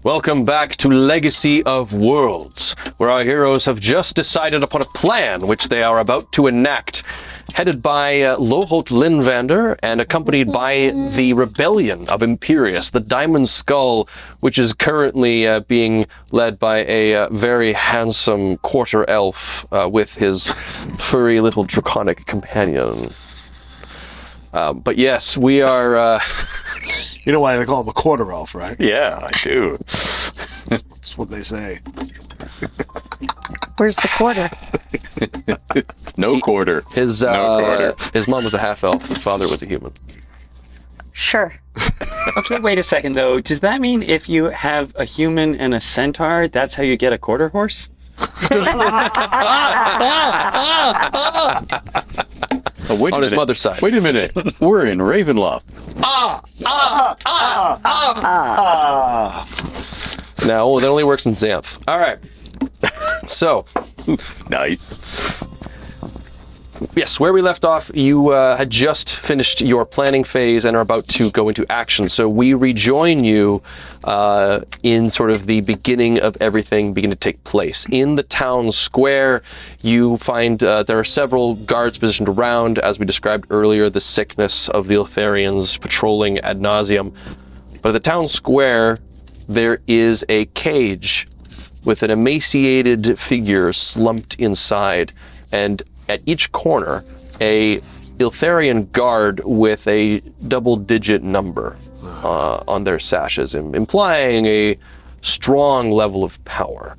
Welcome back to Legacy of Worlds, where our heroes have just decided upon a plan which they are about to enact, headed by Loholt Linvander and accompanied by the rebellion of Imperius, the Diamond Skull, which is currently being led by a very handsome quarter elf with his furry little draconic companion. But yes, we are... You know why they call him a quarter elf, right? Yeah, I do. That's what they say. Where's the quarter? No quarter. His quarter. His mom was a half elf. His father was a human. Sure. Okay, wait a second though. Does that mean if you have a human and a centaur, that's how you get a quarter horse? Oh, wait On his mother's side. Wait a minute. We're in Ravenloft. No, that only works in Xanth. All right. So, Nice. yes, where we left off, you had just finished your planning phase and are about to go into action. So we rejoin you in sort of the beginning of everything begin to take place. In the town square, you find there are several guards positioned around, as we described earlier, the sickness of the Eltharians patrolling ad nauseum. But at the town square, there is a cage with an emaciated figure slumped inside, and at each corner, a Eltharian guard with a double-digit number on their sashes, implying a strong level of power.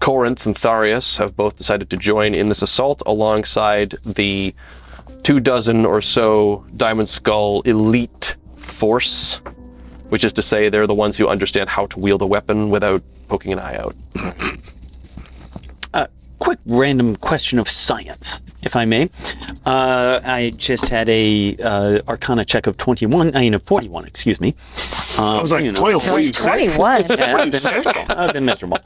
Corinth and Tharius have both decided to join in this assault alongside the 24 or so Diamond Skull elite force, which is to say they're the ones who understand how to wield a weapon without poking an eye out. Quick random question of science, if I may. I just had a Arcana check of 41, excuse me. I was like, 21, what you say? 21. I've been miserable.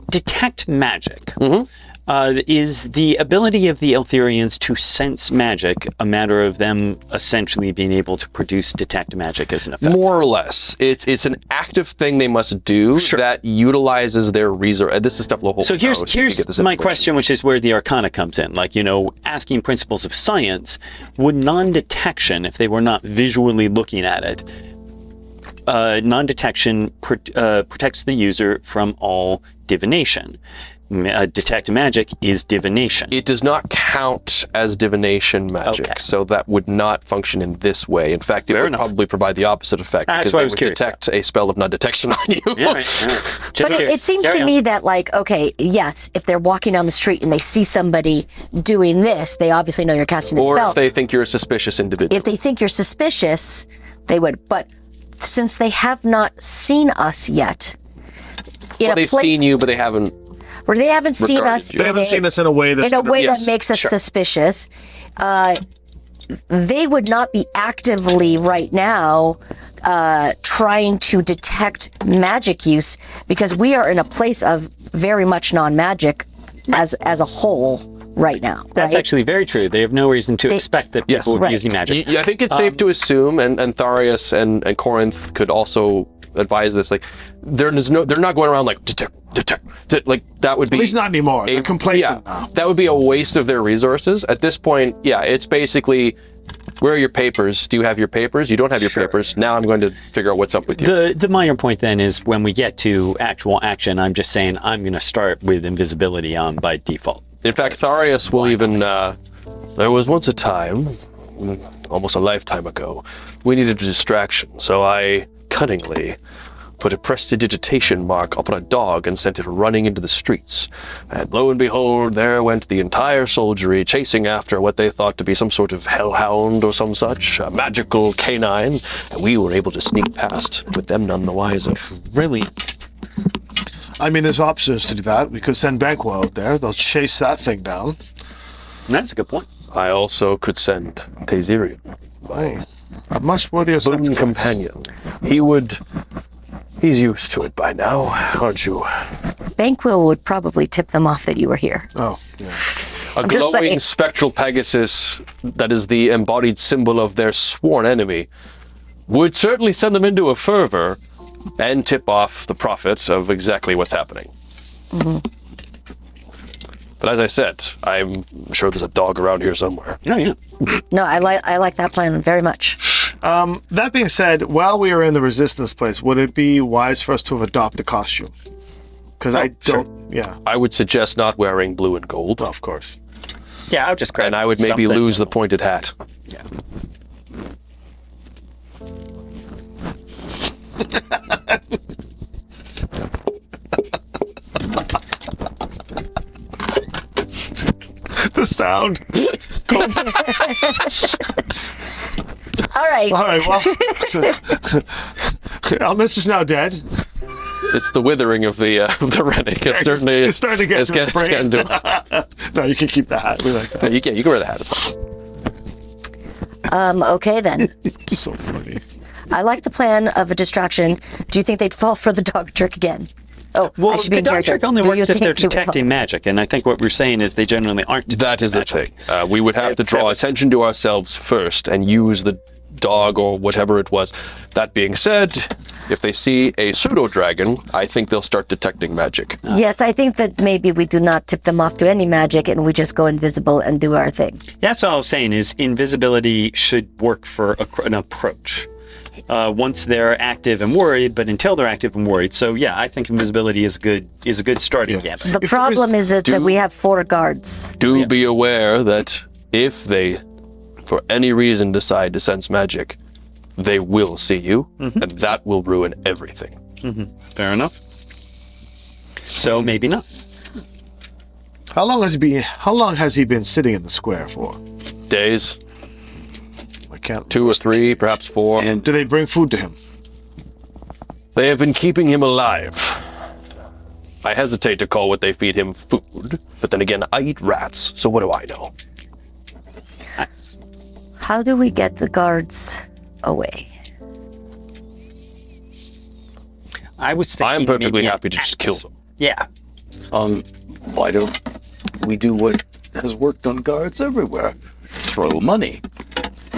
Detect magic. Is the ability of the Eltharians to sense magic a matter of them essentially being able to produce detect magic as an effect? More or less. It's an active thing they must do that utilizes their resource. This is stuff Loholt So here's my information. question, which is where the Arcana comes in. Like, asking principles of science, would non-detection, if they were not visually looking at it, non-detection protects the user from all divination. Detect magic is divination. It does not count as divination magic, so that would not function in this way. In fact, it would probably provide the opposite effect, because they would detect a spell of non-detection on you. Yeah, right. But it seems to me that, like, okay, yes, if they're walking down the street and they see somebody doing this, they obviously know you're casting a spell. Or if they think you're a suspicious individual. If they think you're suspicious, they would. But since they have not seen us yet, they've seen you, but they haven't. Where they haven't seen us. They haven't seen us in a way that's that makes us suspicious. They would not be actively right now trying to detect magic use, because we are in a place of very much non-magic as a whole right now. That's actually very true. They have no reason to expect that people are using magic. I think it's safe to assume, and Tharius and Corinth could also advise this, like, they're not going around like detect, like that would be. At least not anymore. They're complacent now. That would be a waste of their resources. At this point, it's basically, where are your papers? Do you have your papers? You don't have your papers. Now I'm going to figure out what's up with you. The minor point then is when we get to actual action, I'm just saying I'm going to start with invisibility on by default. In fact, Tharius will even, there was once a time, almost a lifetime ago, we needed a distraction, so I cunningly put a prestidigitation mark upon a dog and sent it running into the streets. And lo and behold, there went the entire soldiery chasing after what they thought to be some sort of hellhound or some such, a magical canine, and we were able to sneak past with them none the wiser. Brilliant. I mean, there's options to do that. We could send Banquo out there. They'll chase that thing down. That's a good point. I also could send Tazirian, my a much worthier boon companion. He's used to it by now, aren't you? Banquo would probably tip them off that you were here. Oh, yeah. A glowing spectral Pegasus that is the embodied symbol of their sworn enemy would certainly send them into a fervor and tip off the prophet of exactly what's happening. But as I said, I'm sure there's a dog around here somewhere. Yeah. No, I like that plan very much. That being said, while we are in the resistance place, would it be wise for us to adopt a costume? Because I don't. Yeah, I would suggest not wearing blue and gold, of course. Yeah, I'll just grab and I would maybe something. lose the pointed hat. Yeah. The sound. All right. All right. Well, Elmis is now dead. It's the withering of the Rennick. It's certainly It's starting to get it's to his getting brain. to it. No, you can keep the hat. We like that. You can wear the hat. It's fine. Okay then. So funny. I like the plan of a distraction. Do you think they'd fall for the dog trick again? Oh, I Well, should be the in dog character. trick only Do you works if they're think you would fall- detecting magic, and I think what we're saying is they generally aren't. That is the thing. We would have to It's- draw it's- attention to ourselves first and use the dog or whatever it was. That being said, if they see a pseudo-dragon, I think they'll start detecting magic. Yes, I think that maybe we do not tip them off to any magic and we just go invisible and do our thing. That's all I was saying is invisibility should work for an approach. Once they're active and worried, but until they're active and worried. So yeah, I think invisibility is a good starting gambit. The If problem there's- is that we have 4 guards. Do be aware that if they, for any reason, decide to sense magic, they will see you, and that will ruin everything. Fair enough. So maybe not. How long has he been sitting in the square for? Days, I can't. 2 or 3, perhaps 4. And Do they bring food to him? They have been keeping him alive. I hesitate to call what they feed him food, but then again, I eat rats, so what do I know? How do we get the guards away? I was thinking I'm perfectly maybe an happy to just axe. kill them. Yeah. why don't we do what has worked on guards everywhere? Throw money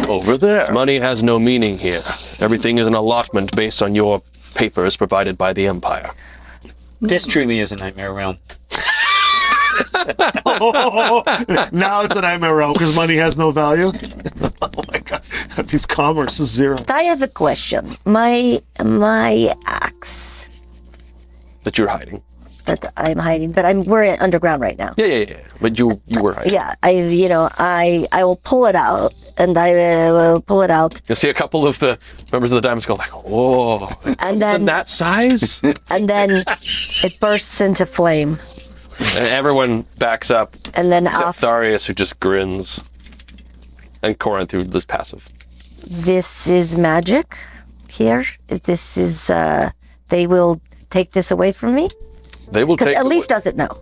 over there. Money has no meaning here. Everything is an allotment based on your papers provided by the Empire. This truly is a nightmare realm. Now it's an Eberron because money has no value. Oh my god, his commerce is 0. I have a question. My axe That you're hiding. that I'm hiding, but we're underground right now. Yeah. But you were hiding. Yeah, I will pull it out, and I will pull it out, You'll see a couple of the members of the Diamond Skull like, whoa, and in then that size? and then it bursts into flame, And everyone backs up, and then except off. Tharius, who just grins. And Corinth, who is passive. This is magic. Here, this is. They will take this away from me They will because take Elise doesn't know.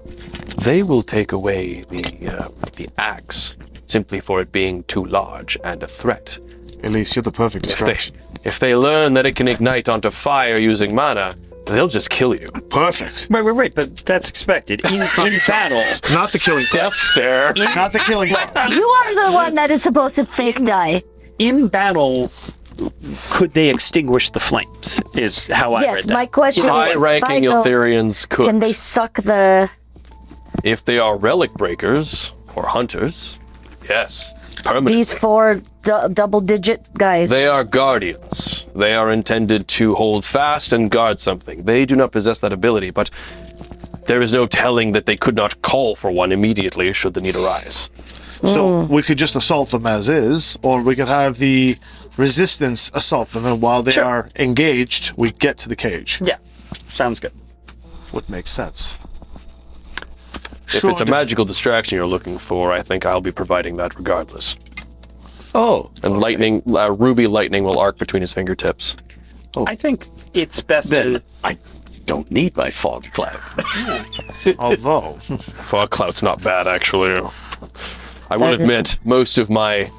They will take away the axe simply for it being too large and a threat. Elise, you're the perfect distraction. If they learn that it can ignite onto fire using mana, they'll just kill you. Perfect. Right, but that's expected. In battle, Not the killing. Death stare. Not the killing. You are the one that is supposed to fake die. in battle, could they extinguish the flames? Is how I read Yes, that. my question is, High-ranking Vital, Eltharians could. can they suck the? If they are relic breakers or hunters, yes, permanently. These 4 double-digit guys. They are guardians. They are intended to hold fast and guard something. They do not possess that ability, but there is no telling that they could not call for one immediately should the need arise. So we could just assault them as is, or we could have the resistance assault them, and while they are engaged, we get to the cage. Yeah, sounds good. Would make sense. If it's a magical distraction you're looking for, I think I'll be providing that regardless. Oh, And lightning, ruby lightning will arc between his fingertips. I think it's best then to. I don't need my fog cloud. Although, Fog cloud's not bad, actually. I will That is- admit, most of my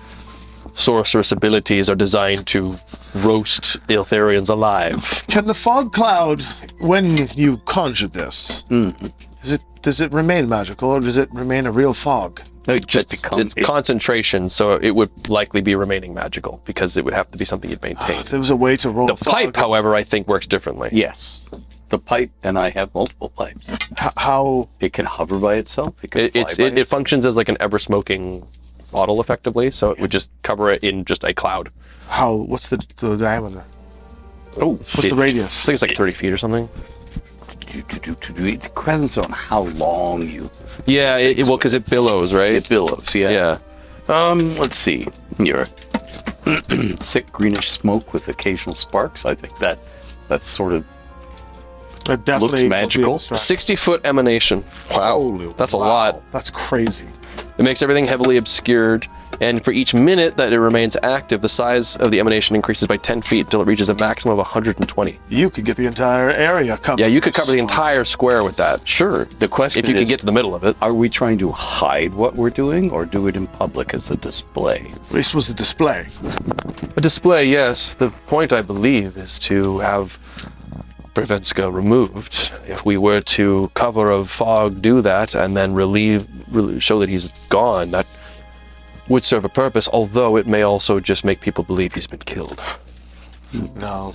sorceress abilities are designed to roast Eltharians alive. can the fog cloud, when you conjure this, does it remain magical, or does it remain a real fog? It just It's concentration, so it would likely be remaining magical because it would have to be something you'd maintain. If there was a way to roll The a fog, pipe, however, I think works differently. Yes. The pipe, and I have multiple pipes. how It can hover by itself. It can It, fly it's by it, it itself. functions as like an ever smoking bottle, effectively. So it would just cover it in just a cloud. what's the diameter? Oh, What's the radius? I think it's like 30 feet or something. It depends on how long you. Yeah, well, because it billows, right? It billows. Yeah. Yeah. Let's see. Here, thick greenish smoke with occasional sparks. I think that's sort of That definitely looks will be magical. a distraction. 60-foot emanation. Wow, Holy that's a wow. lot. That's crazy. It makes everything heavily obscured, and for each minute that it remains active, the size of the emanation increases by 10 feet until it reaches a maximum of 120. You could get the entire area covered. Yeah, you could cover the entire square with that. Sure. The question If you is, could get to the middle of it. are we trying to hide what we're doing or do it in public as a display? This was a display. A display, yes. The point, I believe, is to have Brevenska removed. If we were to cover of fog do that and then show that he's gone, that would serve a purpose, although it may also just make people believe he's been killed. No,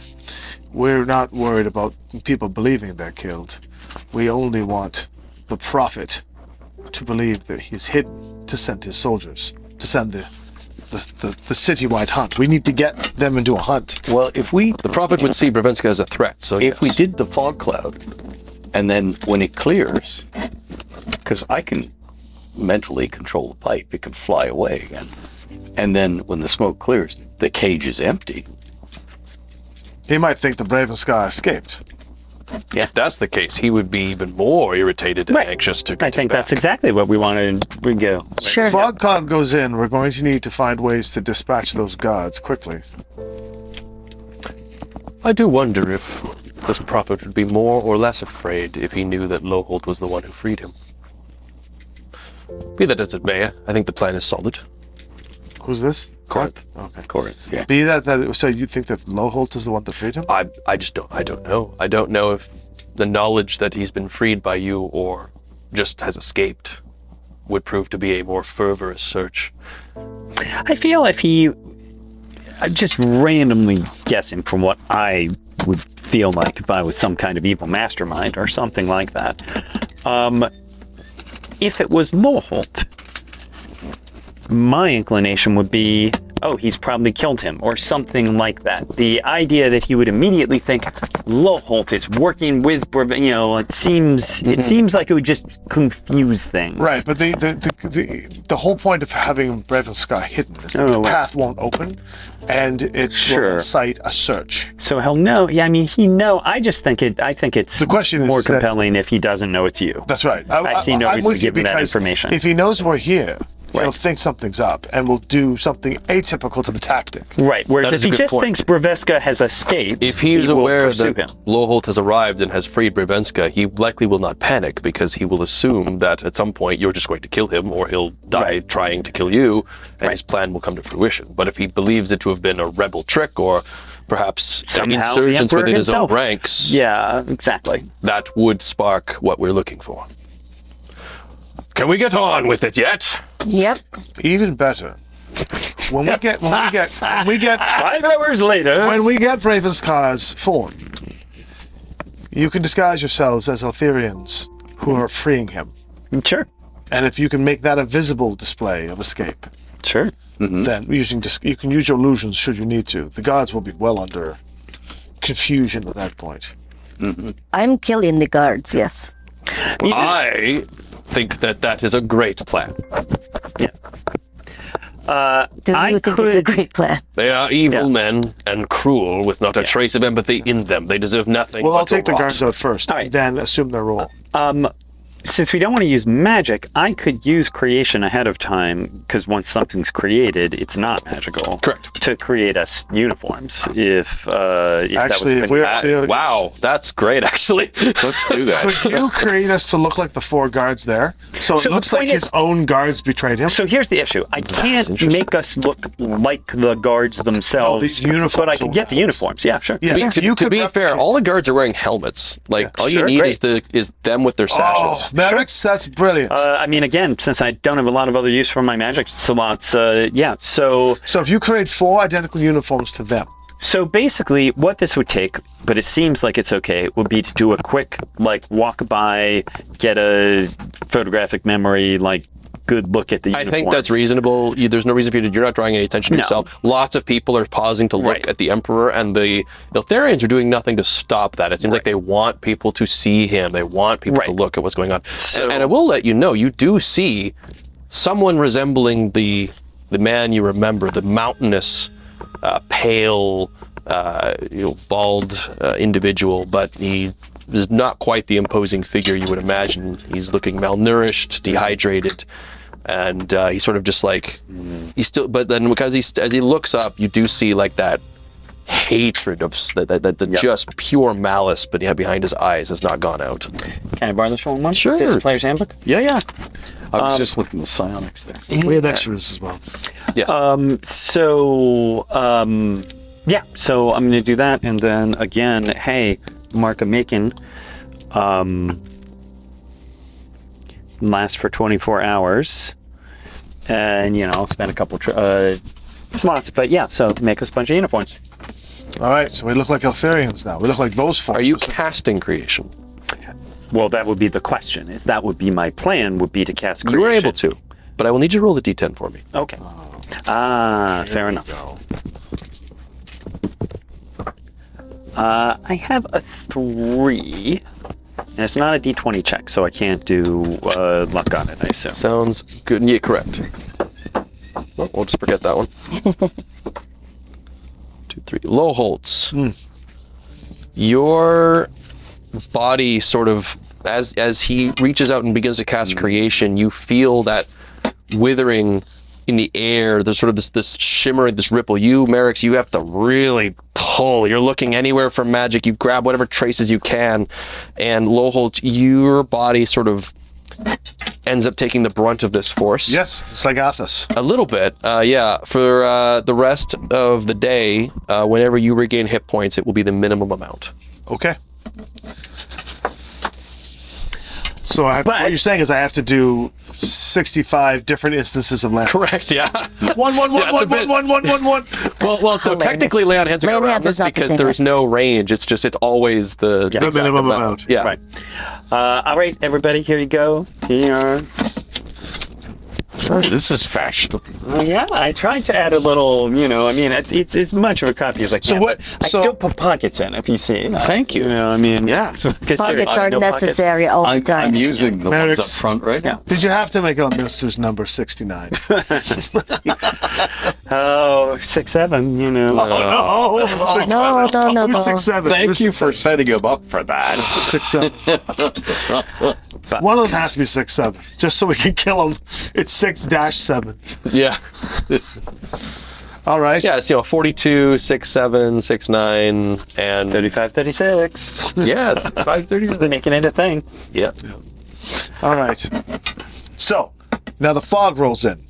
we're not worried about people believing they're killed. We only want the prophet to believe that he's hidden, to send his soldiers, to send the citywide hunt. We need to get them into a hunt. Well, The prophet would see Brevenska as a threat, so if we yes. did the fog cloud, and then when it clears, because I can mentally control the pipe, it can fly away again. And then when the smoke clears, the cage is empty. He might think the Brave Sky escaped. If that's the case, he would be even more irritated and Right. anxious to I get think back. that's exactly what we wanted. We go. Sure. Fog cloud goes in, we're going to need to find ways to dispatch those guards quickly. I do wonder if this prophet would be more or less afraid if he knew that Loholt was the one who freed him. Be that as it may, I think the plan is solid. Who's this? Corinth. Okay. Corinth, yeah. Be that so you think that Loholt is the one that freed him? I just don't know. I don't know if the knowledge that he's been freed by you or just has escaped would prove to be a more fervorous search. I feel if he, just randomly guessing from what I would feel like if I was some kind of evil mastermind or something like that, if it was Loholt, my inclination would be, oh, he's probably killed him, or something like that. The idea that he would immediately think Loholt is working with, it seems like it would just confuse things. Right, but the whole point of having Brave Sky hidden is that the path won't open, and it will incite a search. So he'll know. Yeah, I mean, I think it's The question is more that- compelling if he doesn't know it's you. That's right. I see no I'm reason with to you give him that because information. If he knows we're here, he'll Right. think something's up and will do something atypical to the tactic. Right. Whereas That if is a he good just point. thinks Brevenska has escaped, If he is will aware pursue that him. Loholt has arrived and has freed Brevenska, he likely will not panic because he will assume that at some point you're just going to kill him or he'll die trying to kill you and his plan will come to fruition. But if he believes it to have been a rebel trick or perhaps Somehow the insurgents Emperor within his own himself. ranks, Yeah, exactly. that would spark what we're looking for. Can we get on with it yet? Yep. Even better. When we get 5 hours later. when we get Brave Sky's phone, you can disguise yourselves as Eltherians who are freeing him. Sure. And if you can make that a visible display of escape, Sure. then you can use your illusions should you need to. The guards will be well under confusion at that point. I'm killing the guards, yes. I think that is a great plan. Do you think it's a great plan? They are evil men and cruel with not a trace of empathy in them. They deserve nothing Well, but I'll take to the rot. guards out first, All right. and then assume their role. Since we don't want to use magic, I could use creation ahead of time, because once something's created, it's not magical. Correct. To create us uniforms, if Actually, that was if we're Eltherians- Wow, that's great, actually. Let's do that. Could you create us to look like the 4 guards there? So So it the looks like point his is- own guards betrayed him. So here's the issue. I can't interesting. make us look like the guards themselves, these uniforms but I can will get the help. uniforms. Yeah, sure. Yeah. To You be could fair, replicate- all the guards are wearing helmets. Like all you Sure, need great. is them with their sashes. Merrick's, that's brilliant. I mean, again, since I don't have a lot of other use for my magic slots, yeah. So if you create 4 identical uniforms to them. So basically, what this would take, but it seems like it's okay, would be to do a quick, like, walk by, get a photographic memory, like, good look at the uniforms. I think that's reasonable. There's no reason for you to. You're not drawing any attention to yourself. Lots of people are pausing to look at the Emperor, and the Eltharians are doing nothing to stop that. It seems like they want people to see him. They want people to look at what's going on. So, and I will let you know, you do see someone resembling the man you remember, the mountainous, pale, bald individual, but he is not quite the imposing figure you would imagine. He's looking malnourished, dehydrated, and he's sort of just like he's still. But then, because as he looks up, you do see like that hatred of that just pure malice, but behind his eyes has not gone out. Can I borrow this from one? Sure. Is this a player's handbook? Yeah. I was just looking at the psionics there. We have extras as well. Yes. Yeah, so I'm going to do that, and then again, hey, mark a making, last for 24 hours, and, I'll spend a couple slots, but yeah, so make us a bunch of uniforms. All right, so we look like Eltharians now. We look like those folks. Are you casting creation? Well, that would be the question, that would be my plan, would be to cast creation. You were able to, but I will need you to roll the d10 for me. Okay. Fair enough. I have a 3, and it's not a d20 check, so I can't do luck on it, I assume. Sounds good. Yeah, correct. Well, we'll just forget that one. 2, 3. Lowholtz. Your body sort of, as he reaches out and begins to cast creation, you feel that withering in the air. There's sort of this shimmering, this ripple. You, Merrick's, you have to really pull. You're looking anywhere for magic. You grab whatever traces you can. And Lowholtz, your body sort of ends up taking the brunt of this force. Yes, it's like Athas. A little bit, yeah. For the rest of the day, whenever you regain hit points, it will be the minimum amount. Okay. So what you're saying is I have to do 65 different instances of land. Correct, yeah. One. Well, so technically lay on hands are Lay on around hands this is not the because same there's way. no range. It's always the minimum amount. Yeah. Right. All right, everybody, here you go. Here. This is fashionable. Yeah, I tried to add a little, it's as much of a copy as I can. So what- I so- still put pockets in, if you see. Thank you. Yeah. So, Pockets aren't necessary all the I'm time. using the ones Merrick's. up front right now. Did you have to make it on Minister's number 69? Oh, 6, 7, No. No. 6, 7. Thank you for setting him up for that. 6, 7. One of them has to be 6, 7, just so we can kill him. It's 6-7. Yeah. All right. Yeah, it's 42, 6, 7, 6, 9, and 35, 36. yeah, 530. They're making it a thing. Yeah. All right. So now the fog rolls in,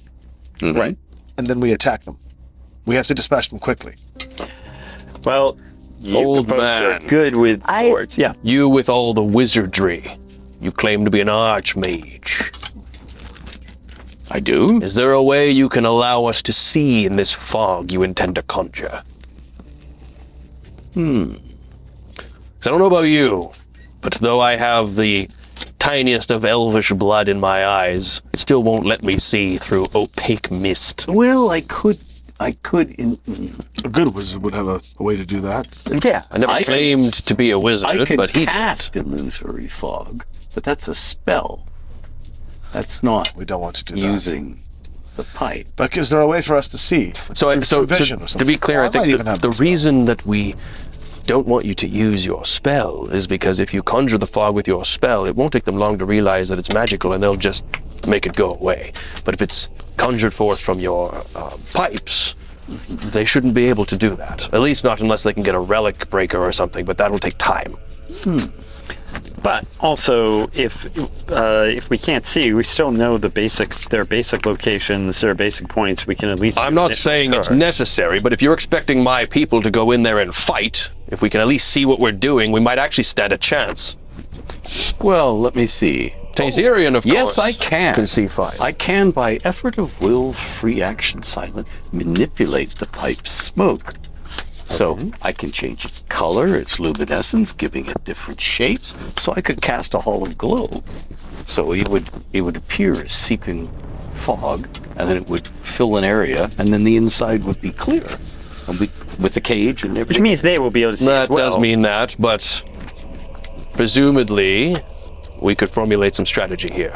Right. and then we attack them. We have to dispatch them quickly. Well, you Old folks are man. good with swords. Yeah. You with all the wizardry. You claim to be an archmage. I do. Is there a way you can allow us to see in this fog you intend to conjure? 'Cause I don't know about you, but though I have the tiniest of elvish blood in my eyes, it still won't let me see through opaque mist. Well, I could in A good wizard would have a way to do that. Yeah. I never claimed to be a wizard, I can but he cast illusory fog, but that's a spell. That's not We don't want to do that. using the pipe. But is there a way for us to see? So Through vision or to something? be clear, I might think even have the that spell. reason that we don't want you to use your spell is because if you conjure the fog with your spell, it won't take them long to realize that it's magical and they'll just make it go away. But if it's conjured forth from your pipes, they shouldn't be able to do that. At least not unless they can get a relic breaker or something, but that will take time. But also, if we can't see, we still know their basic locations, their basic points. We can at least. I'm not saying it's necessary, but if you're expecting my people to go in there and fight, if we can at least see what we're doing, we might actually stand a chance. Well, let me see. Tazerian, of Yes, course. I can see fire. I can, by effort of will, free action, silent, manipulate the pipe's smoke. So I can change its color, its luminescence, giving it different shapes. So I could cast a hollow globe. So it would appear as seeping fog, and then it would fill an area, and then the inside would be clear, and with the cage and Which everything. means they will be able to see That as well. does mean that, but presumably we could formulate some strategy here.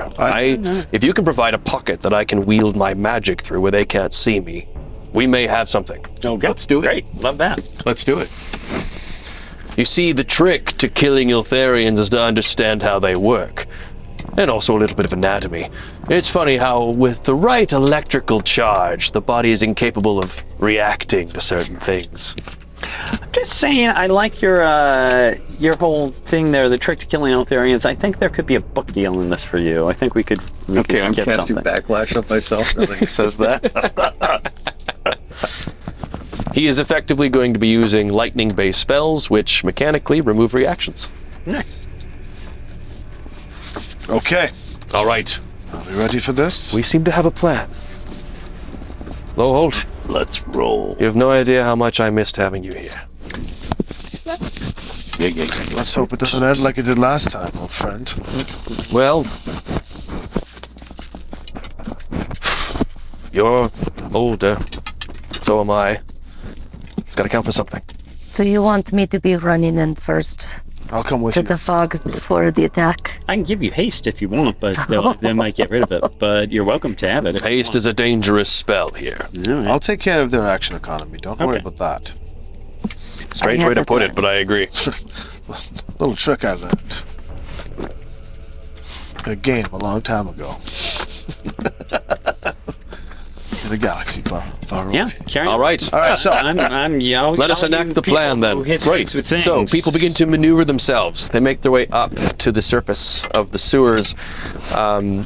If you can provide a pocket that I can wield my magic through where they can't see me, we may have something. Okay. Let's do it. Great. Love that. Let's do it. You see, the trick to killing Iltharians is to understand how they work. And also a little bit of anatomy. It's funny how, with the right electrical charge, the body is incapable of reacting to certain things. Just saying, I like your whole thing there, the trick to killing Eltharians. I think there could be a book deal in this for you. I think we could Okay, I'm get casting something. backlash on myself. Nothing says that. He is effectively going to be using lightning-based spells, which mechanically remove reactions. Nice. Okay. All right, Are we ready for this? we seem to have a plan. Lowholt, Let's roll. you have no idea how much I missed having you here. Yeah. Let's hope it doesn't end like it did last time, old friend. Well, you're older, so am I. It's got to count for something. Do you want me to be running in first I'll come with to you. the fog for the attack? I can give you haste if you want, but they might get rid of it. But you're welcome to have it. if you Haste is a dangerous spell here. want. All right. I'll take care of their action economy. Don't worry Okay. about that. Strange I way to have a put plan. it, but I agree. Little trick I learned. In a game a long time ago. In a galaxy far away. Yeah, carry on. All right. All right, so I'm yelling. Let us enact the plan then. Great. With things. So people begin to maneuver themselves. They make their way up to the surface of the sewers.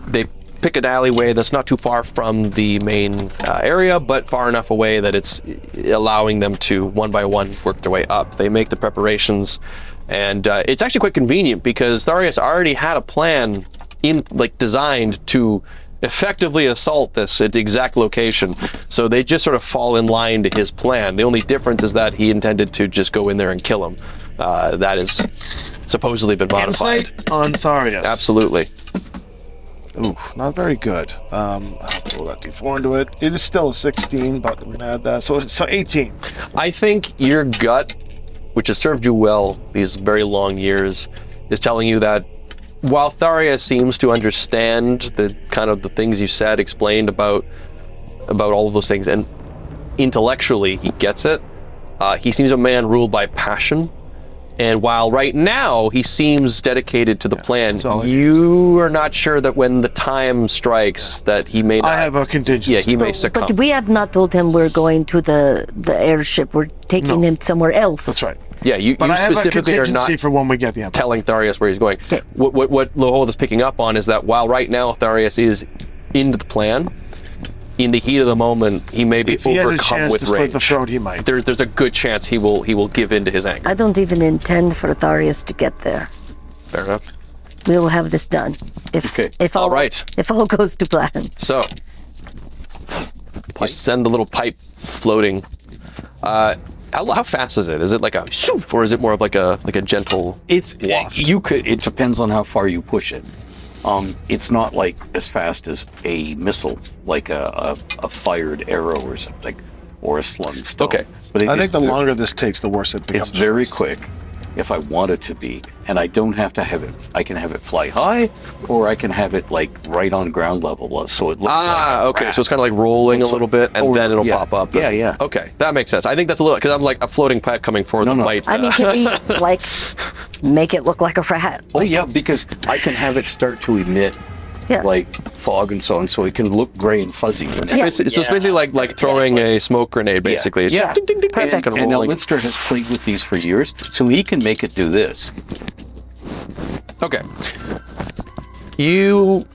They pick an alleyway that's not too far from the main area, but far enough away that it's allowing them to one by one work their way up. They make the preparations, and it's actually quite convenient because Tharius already had a plan designed to effectively assault this at the exact location. So they just sort of fall in line to his plan. The only difference is that he intended to just go in there and kill him. That is supposedly been modified. insight on Tharius. Absolutely. Ooh, not very good. I'll roll that d4 into it. It is still a 16, but we're gonna add that. So 18. I think your gut, which has served you well these very long years, is telling you that while Tharius seems to understand the kind of the things you said, explained about all of those things, and intellectually he gets it, he seems a man ruled by passion. And while right now he seems dedicated to the plan, that's all it you are not sure that when the time strikes that he may not. I have a contingency. Yeah, he may succumb. But we have not told him we're going to the airship. We're taking him somewhere else. That's right. Yeah, you But I have a specifically are contingency not for when we get the Empire. telling Tharius where he's going. Okay. What Lohold is picking up on is that while right now Tharius is into the plan, in the heat of the moment he may be If he has a overcome chance with to slit rage. the throat, he might. There's a good chance he will give in to his anger. I don't even intend for Tharius to get there. Fair enough. We'll have this done. If all All right. If all goes to plan. So you send the little pipe floating. How fast is it? Is it like a shoof, or is it more of like a gentle? It's waft? It depends on how far you push it. It's not like as fast as a missile, like a fired arrow or something, or a slung stone. Okay. But I think the longer this takes, the worse it becomes. it's very quick. If I want it to be, and I don't have to have it. I can have it fly high, or I can have it like right on ground level, so it looks like a Okay. rat. So it's kind of like rolling a little bit, and oh, then it'll yeah. pop up. Yeah, yeah. Okay, that makes sense. I think that's a little because I'm like a floating pipe coming forward. No, the no. bite. I mean, can we like make it look like a rat? Oh yeah, because I can have it start to emit Yeah. like fog and so on, so it can look gray and fuzzy. When Yeah. So it's basically like throwing a smoke grenade. Basically, it's Yeah. just ding, ding, ding, ding, Perfect. it's kind of And now rolling. Mystara has played with these for years, so he can make it do this. Okay. You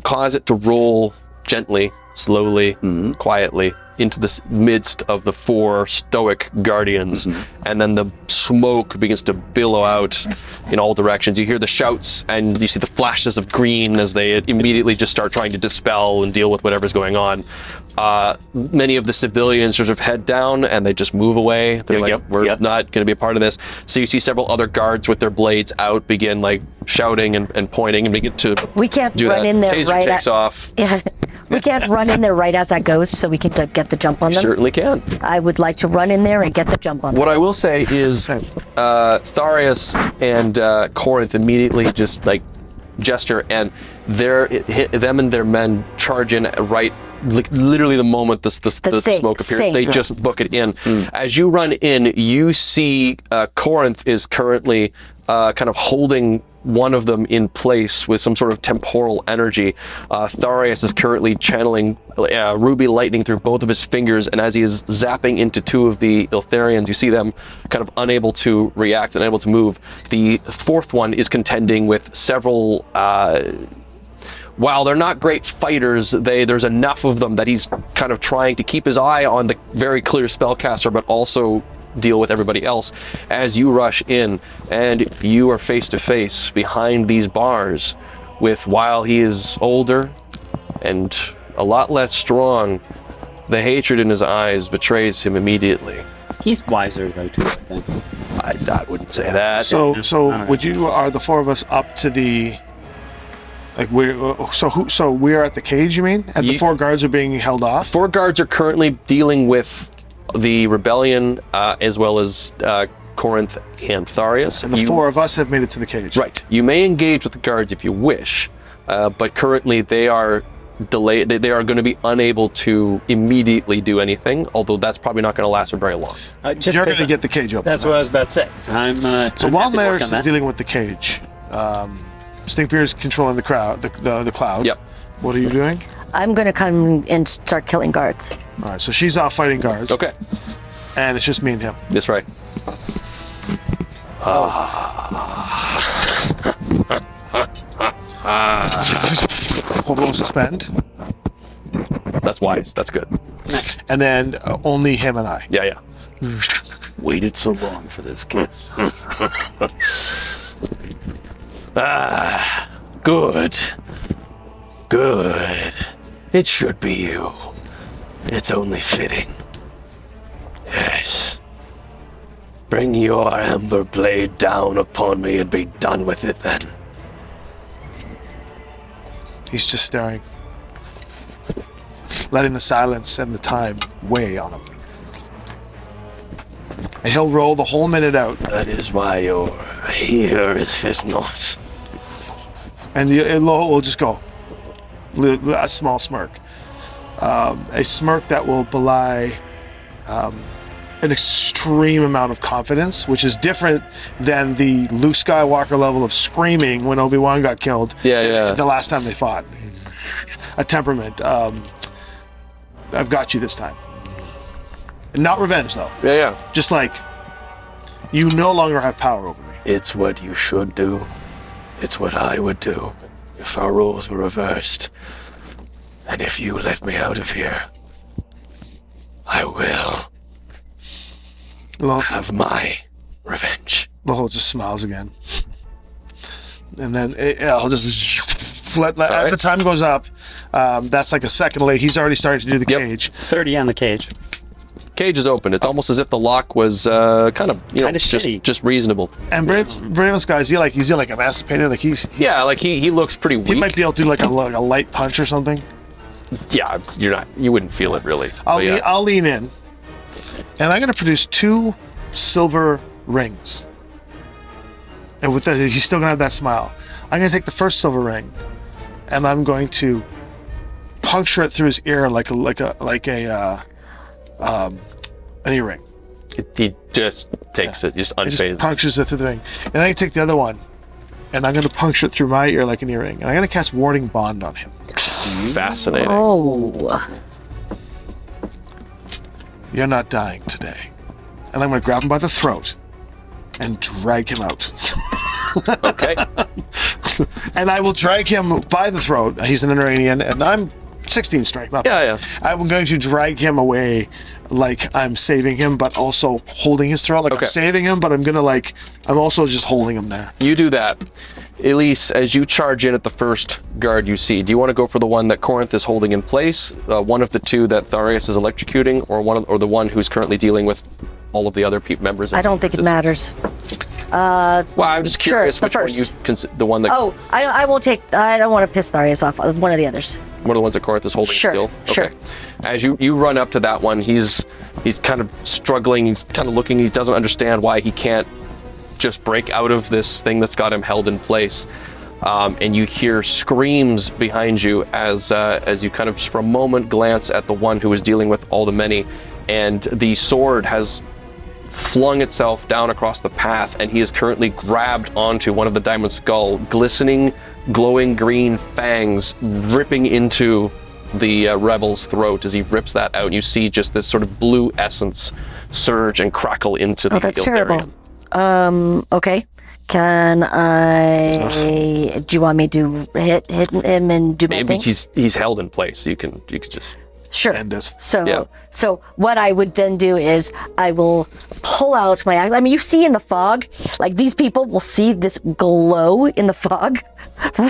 cause it to roll gently, slowly, quietly, into the midst of the 4 stoic guardians, and then the smoke begins to billow out in all directions. You hear the shouts and you see the flashes of green as they immediately just start trying to dispel and deal with whatever's going on. Many of the civilians sort of head down and they just move away. They're we're not going to be a part of this. So you see several other guards with their blades out begin like shouting and pointing and begin to We can't do run that. in there Taser right takes off. Yeah, we can't run in there right as that goes, so we can get the jump on them. Certainly can. I would like to run in there and get the jump on them. What I will say is Tharius and Corinth immediately just like gesture, and them and their men charge in right, like, literally the moment the smoke appears. They just book it in. As you run in, you see Corinth is currently kind of holding one of them in place with some sort of temporal energy. Tharius is currently channeling ruby lightning through both of his fingers, and as he is zapping into 2 of the Iltharians, you see them kind of unable to react and unable to move. The 4th one is contending with several while they're not great fighters, there's enough of them that he's kind of trying to keep his eye on the very clear spellcaster, but also deal with everybody else. As you rush in, and you are face to face behind these bars with, while he is older and a lot less strong, the hatred in his eyes betrays him immediately. He's wiser though too, I think. I wouldn't say that. So are the 4 of us up to the, like, so we are at the cage, you mean? And the 4 guards are being held off? 4 guards are currently dealing with the rebellion, as well as Corinth and Tharius. And the 4 of us have made it to the cage. Right. You may engage with the guards if you wish, but currently they are delayed. They are going to be unable to immediately do anything, although that's probably not going to last for very long. You're going to get the cage open. That's what I was about to say. So while Maris is dealing with the cage, Stinkbeard is controlling the crowd, the cloud. Yep. What are you doing? I'm going to come and start killing guards. All right, so she's off fighting guards. Okay. And it's just me and him. That's right. Hold suspend. That's wise. That's good. And then only him and I. Yeah. Waited so long for this kiss. Good. Good. It should be you. It's only fitting. Yes. Bring your amber blade down upon me and be done with it then. He's just staring, letting the silence and the time weigh on him. And he'll roll the whole minute out. That is why you're here, is it not? And Loho will just go, a small smirk. A smirk that will belie an extreme amount of confidence, which is different than the Luke Skywalker level of screaming when Obi-Wan got killed the last time they fought. A temperament. I've got you this time. Not revenge, though. Yeah. Just like, you no longer have power over me. It's what you should do. It's what I would do if our roles were reversed. And if you let me out of here, I will have my revenge. Loho just smiles again. And then I'll just let as the time goes up, that's like a second late. He's already starting to do the cage. 30 on the cage. Cage is open. It's almost as if the lock was kind of just reasonable. And Braven's guy, is he like emancipated? Like he looks pretty weak. He might be able to do like a light punch or something. Yeah, you wouldn't feel it really. I'll lean in, and I'm gonna produce 2 silver rings. And with that, he's still gonna have that smile. I'm gonna take the first silver ring, and I'm going to puncture it through his ear like an earring. He just takes it, just unfazed. Just punctures it through the ring. And I take the other one, and I'm gonna puncture it through my ear like an earring. And I'm gonna cast Warding Bond on him. Fascinating. Oh. You're not dying today. And I'm gonna grab him by the throat and drag him out. Okay. And I will drag him by the throat. He's an Iranian, and I'm 16 strength. Not Yeah, bad. I'm going to drag him away like I'm saving him, but also holding his throat. Like Okay. I'm saving him, but I'm gonna I'm also just holding him there. You do that. Elise, as you charge in at the first guard you see, do you want to go for the one that Corinth is holding in place, one of the two that Tharius is electrocuting, or the one who's currently dealing with all of the other members? I don't think it matters. Well, I'm just Sure, curious the which one you first. the one that Oh, I won't take. I don't want to piss Tharius off. One of the others. one of the ones that Corinth is holding Sure, still. sure. Okay. As you run up to that one, he's kind of struggling. He's kind of looking. He doesn't understand why he can't just break out of this thing that's got him held in place. And you hear screams behind you as you kind of just for a moment glance at the one who is dealing with all the many, and the sword has flung itself down across the path, and he is currently grabbed onto one of the diamond skull, glistening, glowing green fangs ripping into the rebel's throat as he rips that out. And you see just this sort of blue essence surge and crackle into the That's Ildarian. terrible. Okay. Can I? Do you want me to hit him and do my Maybe thing? he's held in place. You can just Sure. End it. Yeah. So what I would then do is I will pull out my axe. I mean, you see in the fog, like these people will see this glow in the fog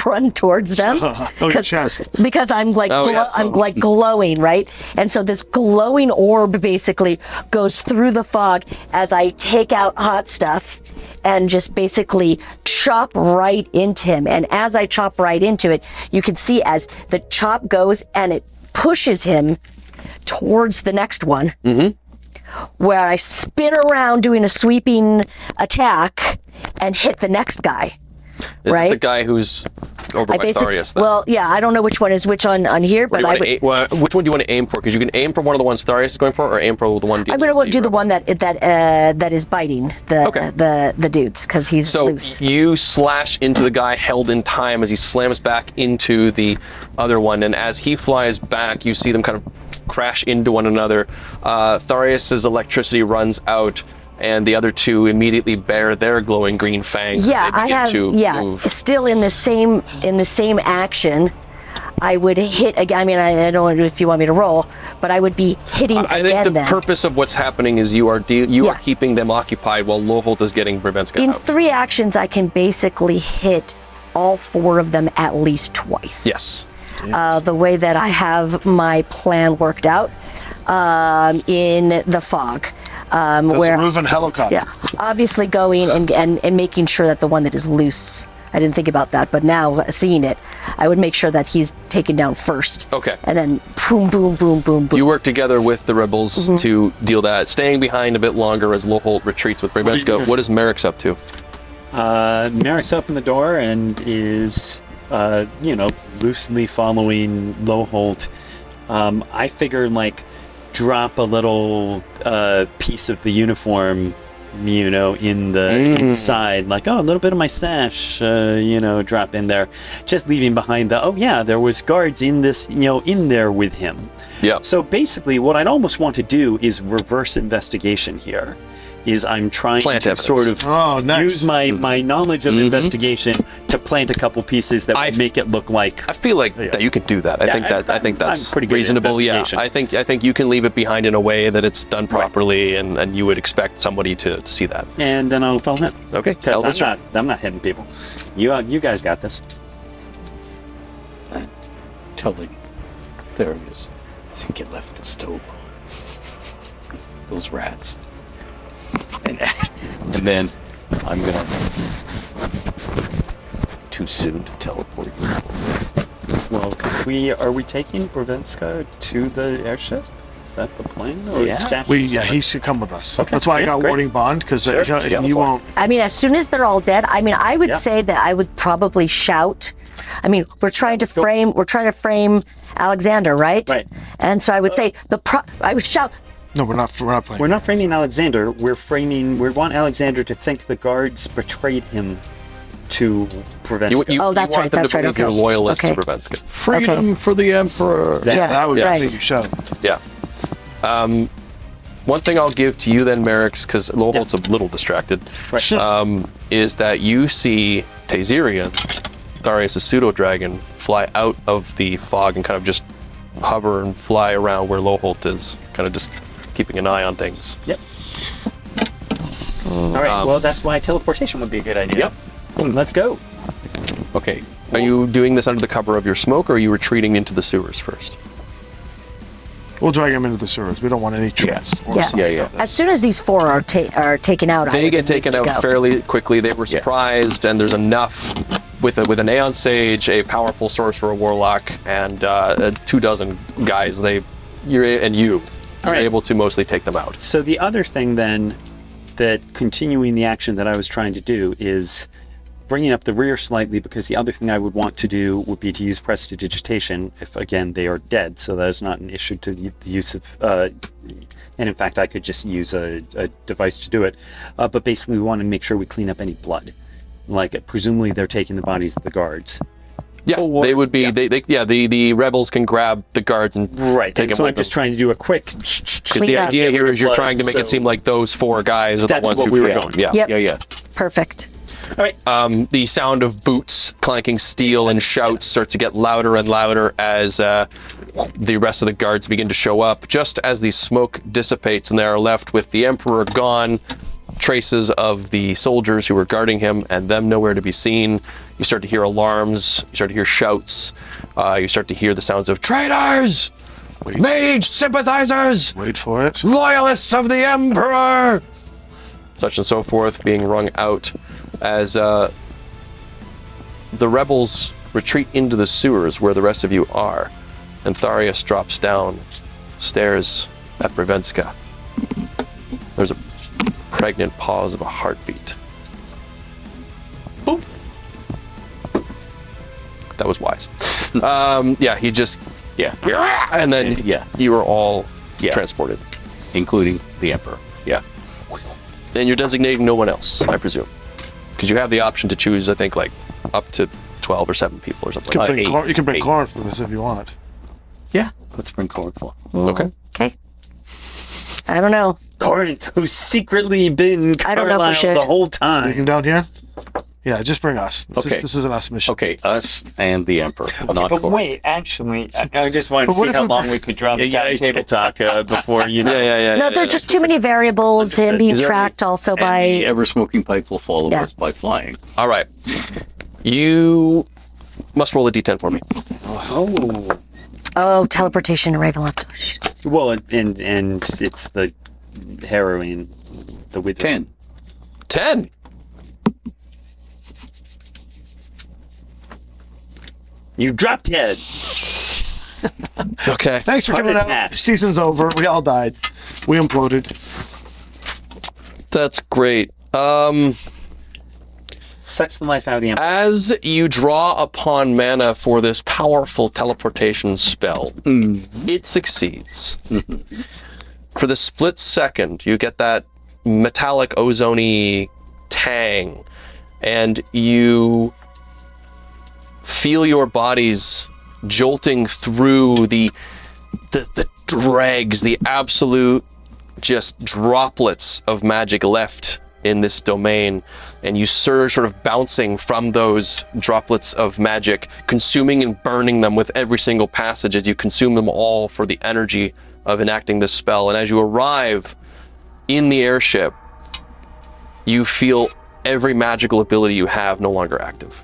run towards them. Oh, your chest. Because I'm like yes. I'm like glowing, right? And so this glowing orb basically goes through the fog as I take out hot stuff and just basically chop right into him. And as I chop right into it, you can see as the chop goes and it pushes him towards the next one, where I spin around doing a sweeping attack and hit the next guy. This right? is the guy who's over by Tharius. Then. Well, yeah, I don't know which one is which on here, but I would. Which one do you want to aim for? Because you can aim for one of the ones Tharius is going for, or aim for the one. I'm going to do the one that is biting the dudes because he's So loose. you slash into the guy held in time as he slams back into the other one, and as he flies back, you see them kind of crash into one another. Tharius's electricity runs out, and the other two immediately bear their glowing green fangs. Yeah, as they I begin have. to Yeah, move. still in the same action. I would hit again. I mean, I don't know if you want me to roll, but I would be hitting I again. think the then. purpose of what's happening is you are Yeah. keeping them occupied while Loholt is getting Brevenska In out. 3 actions, I can basically hit all 4 of them at least twice. Yes. The way that I have my plan worked out in the fog. That's Where Reuven helicopter. Yeah, obviously going and making sure that the one that is loose. I didn't think about that, but now seeing it, I would make sure that he's taken down first. Okay. And then boom, boom, boom, boom, boom. You work together with the rebels to deal that, staying behind a bit longer as Loholt retreats with Brevenska. What is Merrick's up to? Merrick's opened the door and is, loosely following Loholt. I figure, drop a little piece of the uniform, in the inside, a little bit of my sash, drop in there. Just leaving behind there was guards in this, in there with him. Yeah. So basically, what I'd almost want to do is reverse investigation here. I'm trying Plant to evidence. sort of Oh, nice. use my knowledge of investigation to plant a couple pieces that would make it look like. I feel like that you can do that. I think that's I'm pretty good at reasonable. Yeah. investigation. I think you can leave it behind in a way that it's done properly, and you would expect somebody to see that. And then I'll follow him. Okay. Because I'm not hitting people. You guys got this. Telling Tharius, I think you left the stove on. Those rats. And then I'm gonna. Too soon to teleport you. Well, because are we taking Brevenska to the airship? Is that the plan? Or Yeah. stashing He should come with us. Okay. That's why I Yeah, got great. warding bond because Sure. he won't. I mean, as soon as they're all dead, I would say that I would probably shout. I mean, we're trying to frame Alexander, right? Right. And so I would say I would shout. No, we're not playing. We're not framing Alexander. We want Alexander to think the guards betrayed him to Brevenska. Oh, that's you want right, them that's to right, believe you're okay. loyalist Okay. to Brevenska. Freedom for the Emperor. Yeah, That would be right. a big show. Yeah. One thing I'll give to you then, Merrick's, because Loholt's a little distracted, Right. is that you see Tazirian, Tharius' pseudo-dragon, fly out of the fog and kind of just hover and fly around where Loholt is, kind of just keeping an eye on things. Yep. All right. Well, that's why teleportation would be a good idea. Yep. Let's go. Okay. Are you doing this under the cover of your smoke, or are you retreating into the sewers first? We'll drag him into the sewers. We don't want any trace. or Yeah. sign Yeah, of yeah. this. As soon as these 4 are taken out, I They would get taken need to out go. fairly quickly. They were surprised, and there's enough with an Aeon Sage, a powerful sorcerer, a warlock, and 24 guys. You're All right. able to mostly take them out. So the other thing then, that continuing the action that I was trying to do is bringing up the rear slightly, because the other thing I would want to do would be to use prestidigitation if, again, they are dead. So that is not an issue to the use of, and in fact, I could just use a device to do it. But basically, we want to make sure we clean up any blood. Like, presumably, they're taking the bodies of the guards. Yeah, they would be. The rebels can grab the guards and Right. take And them so with I'm just them. trying to do a quick. Because Clean the up. idea here is you're blood, trying to make it so- seem like those 4 guys are the That's ones what who we were failed. going. Yeah. Yep. Yeah. Perfect. All right. The sound of boots clanking steel and shouts starts to get louder and louder as the rest of the guards begin to show up. Just as the smoke dissipates and they are left with the Emperor gone, traces of the soldiers who were guarding him and them nowhere to be seen, you start to hear alarms, you start to hear shouts, you start to hear the sounds of traitors, mage sympathizers, Wait for it. loyalists of the Emperor, such and so forth, being rung out as the rebels retreat into the sewers where the rest of you are. And Tharius drops down, stares at Brevenska. There's a pregnant pause of a heartbeat. Boop. That was wise. He just, Yeah. and then Yeah. you are all Yeah. transported. Including the Emperor. Yeah. And you're designating no one else, I presume. Because you have the option to choose, I think, like up to 12 or 7 people or something You like can bring, 8. corn, you can bring 8. corn for this if you want. Yeah. Let's bring corn for. that. Okay. Okay. I don't know. Corinth, who's secretly been I don't know if we Carlisle should. the whole You time. can down here? Yeah, just bring us. This is an us mission. Okay, us and the Emperor, not But corn. wait, actually, I just wanted to But what see if how we- long we could draw this out of table talk before you know. No, there are just too many variables. Him being Is there tracked also And the by. ever-smoking pipe will follow Yeah. us by flying. All right. You must roll a d10 for me. Oh, teleportation to Ravenloft. Oh, shit. Well, and it's the heroine, the wither. 10. 10. You dropped dead. Okay. Thanks for Heart coming out. attack. Season's over. We all died. We imploded. That's great. Sucks the life out of the Emperor. As you draw upon mana for this powerful teleportation spell, it succeeds. For the split second, you get that metallic ozone-y tang, and you feel your bodies jolting through the dregs, the absolute just droplets of magic left in this domain, and you surge, sort of bouncing from those droplets of magic, consuming and burning them with every single passage as you consume them all for the energy of enacting this spell. And as you arrive in the airship, you feel every magical ability you have no longer active,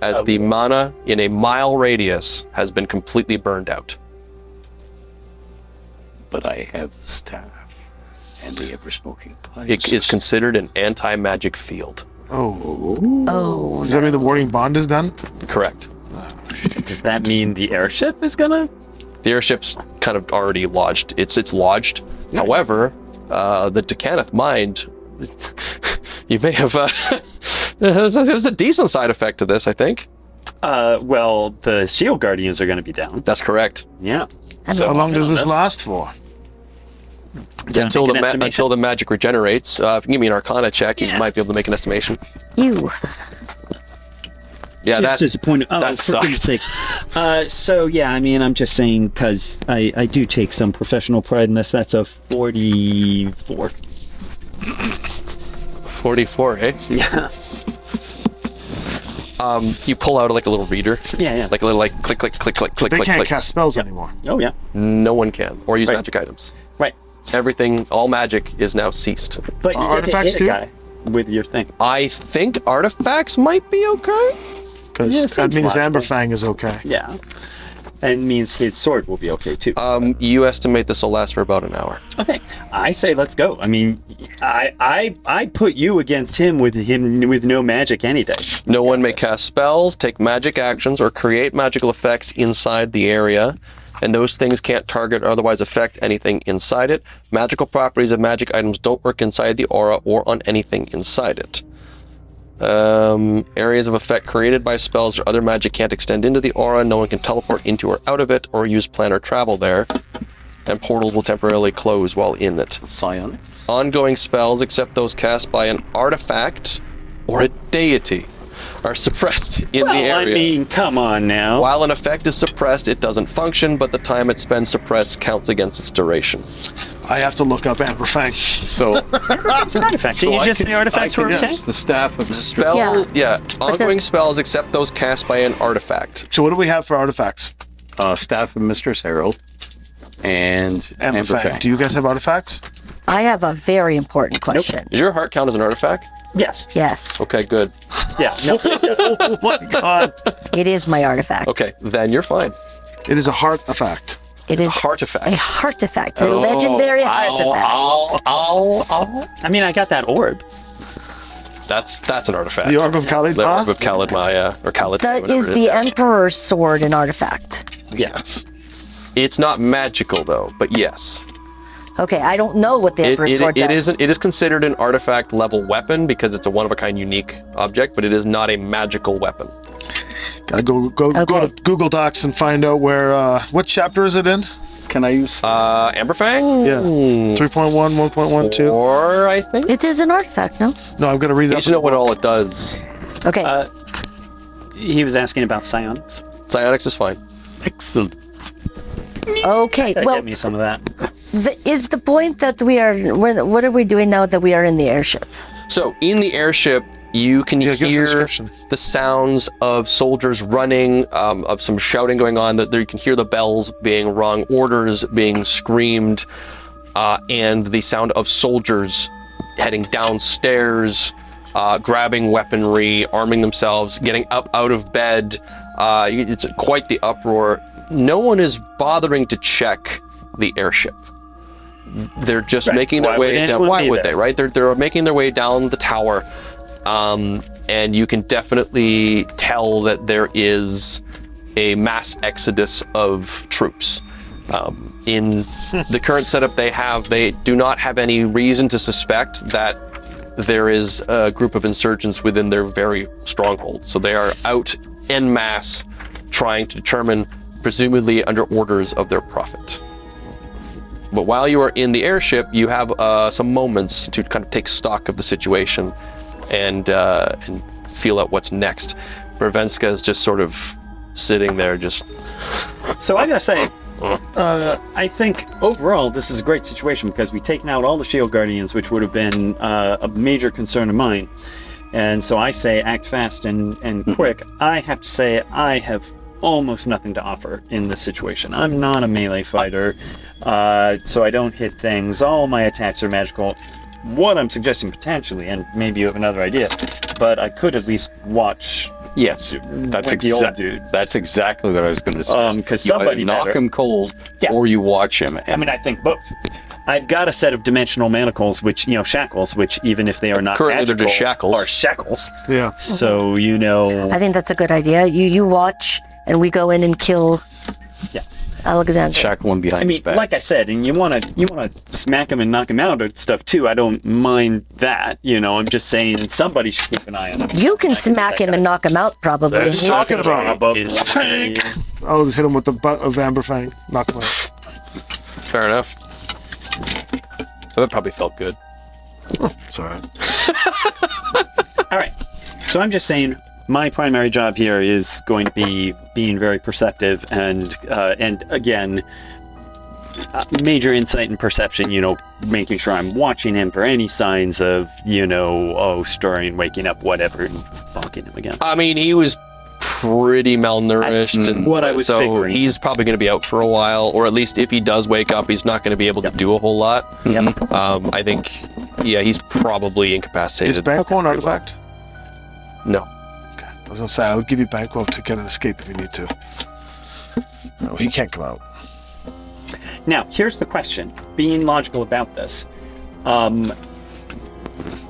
as the mana in a mile radius has been completely burned out. But I have the staff and the ever-smoking pipe. It is considered an anti-magic field. Oh. Oh, Does that mean the warding bond is done? Correct. Does that mean the airship is gonna? The airship's kind of already lodged. It's lodged. However, the Decaneth mind, you may have. There's a decent side effect to this, I think. Well, the shield guardians are gonna be down. That's correct. Yeah. How long does this last for? Until Make an estimation? until the magic regenerates. If you can give me an Arcana check, you might be able to make an estimation. you. Yeah, Just as a point. Oh, that for goodness sakes. So yeah, I mean, I'm just saying because I do take some professional pride in this. That's a 44. 44, eh? Yeah. You pull out like a little reader. Yeah. Like a little like click, click, click, click, click, They click, can't click. cast spells anymore. Oh yeah. No one can, or use Right. magic items. Right. Everything, all magic is now ceased. But you get to Artifacts hit a too? guy with your thing. I think artifacts might be okay. Because Yeah, that seems means logical. Amberfang is okay. Yeah. And it means his sword will be okay too. You estimate this will last for about an hour. Okay, I say let's go. I mean, I put you against him with no magic any day. No one may cast spells, take magic actions, or create magical effects inside the area, and those things can't target or otherwise affect anything inside it. Magical properties of magic items don't work inside the aura or on anything inside it. Areas of effect created by spells or other magic can't extend into the aura. No one can teleport into or out of it or use planar travel there. And portals will temporarily close while in it. Psionic. Ongoing spells, except those cast by an artifact or a deity, are suppressed in the area. I mean, come on now. While an effect is suppressed, it doesn't function, but the time it spends suppressed counts against its duration. I have to look up Amberfang. So, It's an artifact. Did you just say artifacts were okay? Yes, the staff of Spell, Yeah. ongoing spells except those cast by an artifact. So what do we have for artifacts? Staff of Mistress Herald and Amberfang. Do you guys have artifacts? I have a very important question. Does your heart count as an artifact? Yes. Yes, Okay, good. Yeah. No, Oh my god. it is my artifact. Okay, then you're fine. It is a heart effect. It is a Heartifact. artifact, a legendary artifact. I mean, I got that orb. That's an artifact. The Orb of Khalid The Ma? Orb of Khalid Maya, or Khalid. That whatever is it the Emperor's sword and artifact. Yes. It's not magical though, but yes. Okay, I don't know what the Emperor's sword does. It is considered an artifact level weapon because it's a one-of-a-kind unique object, but it is not a magical weapon. Gotta go Okay. to Google Docs and find out where. What chapter is it in? Can I use? Amberfang? Yeah. 3.1, 1.12. Or I think. It is an artifact, no? No, I'm gonna read You it. need to know what all it does. Okay. He was asking about psionics. Psionics is fine. Excellent. Okay. Gotta Well, get me some of that. is the point that what are we doing now that we are in the airship? So in the airship, you can Yeah, give us a hear description. the sounds of soldiers running, of some shouting going on. That there you can hear the bells being rung, orders being screamed, and the sound of soldiers heading downstairs, grabbing weaponry, arming themselves, getting up out of bed. It's quite the uproar. No one is bothering to check the airship. They're just Right. making their Why would way down. anyone Why be would there? they, right? They're making their way down the tower. And you can definitely tell that there is a mass exodus of troops. In the current setup they do not have any reason to suspect that there is a group of insurgents within their very stronghold. So they are out en masse trying to determine, presumably under orders of their prophet. But while you are in the airship, you have some moments to kind of take stock of the situation and feel out what's next. Bravenska is just sort of sitting there, just So I gotta say, I think overall this is a great situation because we've taken out all the shield guardians, which would have been a major concern of mine. And so I say act fast and quick. I have to say I have almost nothing to offer in this situation. I'm not a melee fighter, so I don't hit things. All my attacks are magical. What I'm suggesting potentially, and maybe you have another idea, but I could at least watch. Yes, that's Like the old exactly. dude. That's exactly what I was going to say. 'Cause You either somebody knock better- him cold, Yeah. or you watch him. I mean, I think both. I've got a set of dimensional manacles, which, shackles, which even if they are not Currently they're magical, just shackles. are shackles. Yeah. So, I think that's a good idea. You watch, and we go in and kill Yeah. Alexander. shackle him behind I mean, his back. like I said, and you want to smack him and knock him out and stuff too. I don't mind that. I'm just saying somebody should keep an eye on him. You can smack him and knock him out, probably. That's He's- talking about. Yeah. I'll just hit him with the butt of Amberfang. Knock him out. fair enough. That probably felt good. Sorry. All right. So I'm just saying, my primary job here is going to be being very perceptive and again, major insight and perception, making sure I'm watching him for any signs of, stirring, waking up, whatever, and bonking him again. I mean, he was pretty malnourished. That's what I was so figuring. he's probably going to be out for a while, or at least if he does wake up, he's not going to be able to do a whole lot. Yep. I think, he's probably incapacitated. Is Banquo an artifact? No. Okay. I was gonna say I would give you Banquo to get an escape if you need to. No, he can't come out. Now, here's the question. Being logical about this,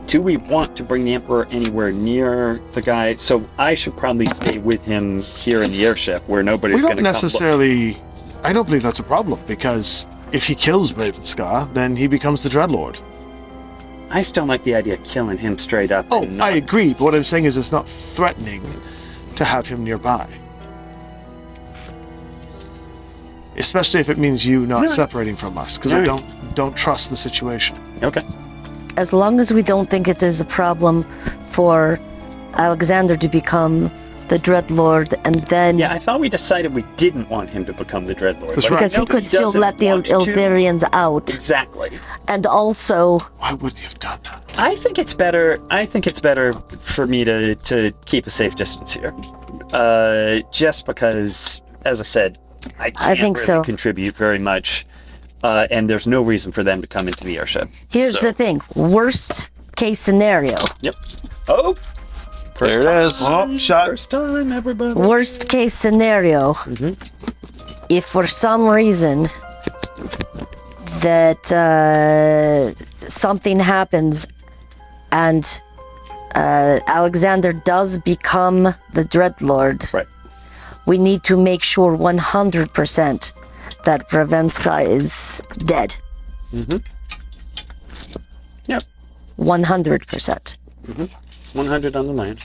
do we want to bring the Emperor anywhere near the guy? So I should probably stay with him here in the airship where nobody's We going don't to necessarily. I don't believe that's a problem because if he kills Ravenscar, then he becomes the Dreadlord. I still like the idea of killing him straight up. Oh, and I not- agree. But what I'm saying is, it's not threatening to have him nearby. Especially if it means you not separating from us, because I don't trust the situation. Okay. As long as we don't think it is a problem for Alexander to become the Dreadlord, and then Yeah, I thought we decided we didn't want him to become the Dreadlord. That's Like, right. because he no, could still doesn't let the want to. Eltharians out, Exactly. and also Why wouldn't you have done that? I think it's better for me to keep a safe distance here. Just because, as I said, I can't think really so. contribute very much. And there's no reason for them to come into the airship. here's So- the thing: worst case scenario. Yep. Oh, There it is. Oh, shot. first time, everybody. Worst case scenario, if for some reason that something happens and Alexander does become the Dreadlord, Right. we need to make sure 100% that Pravenska is dead. Yep. 100%. 100 on the land.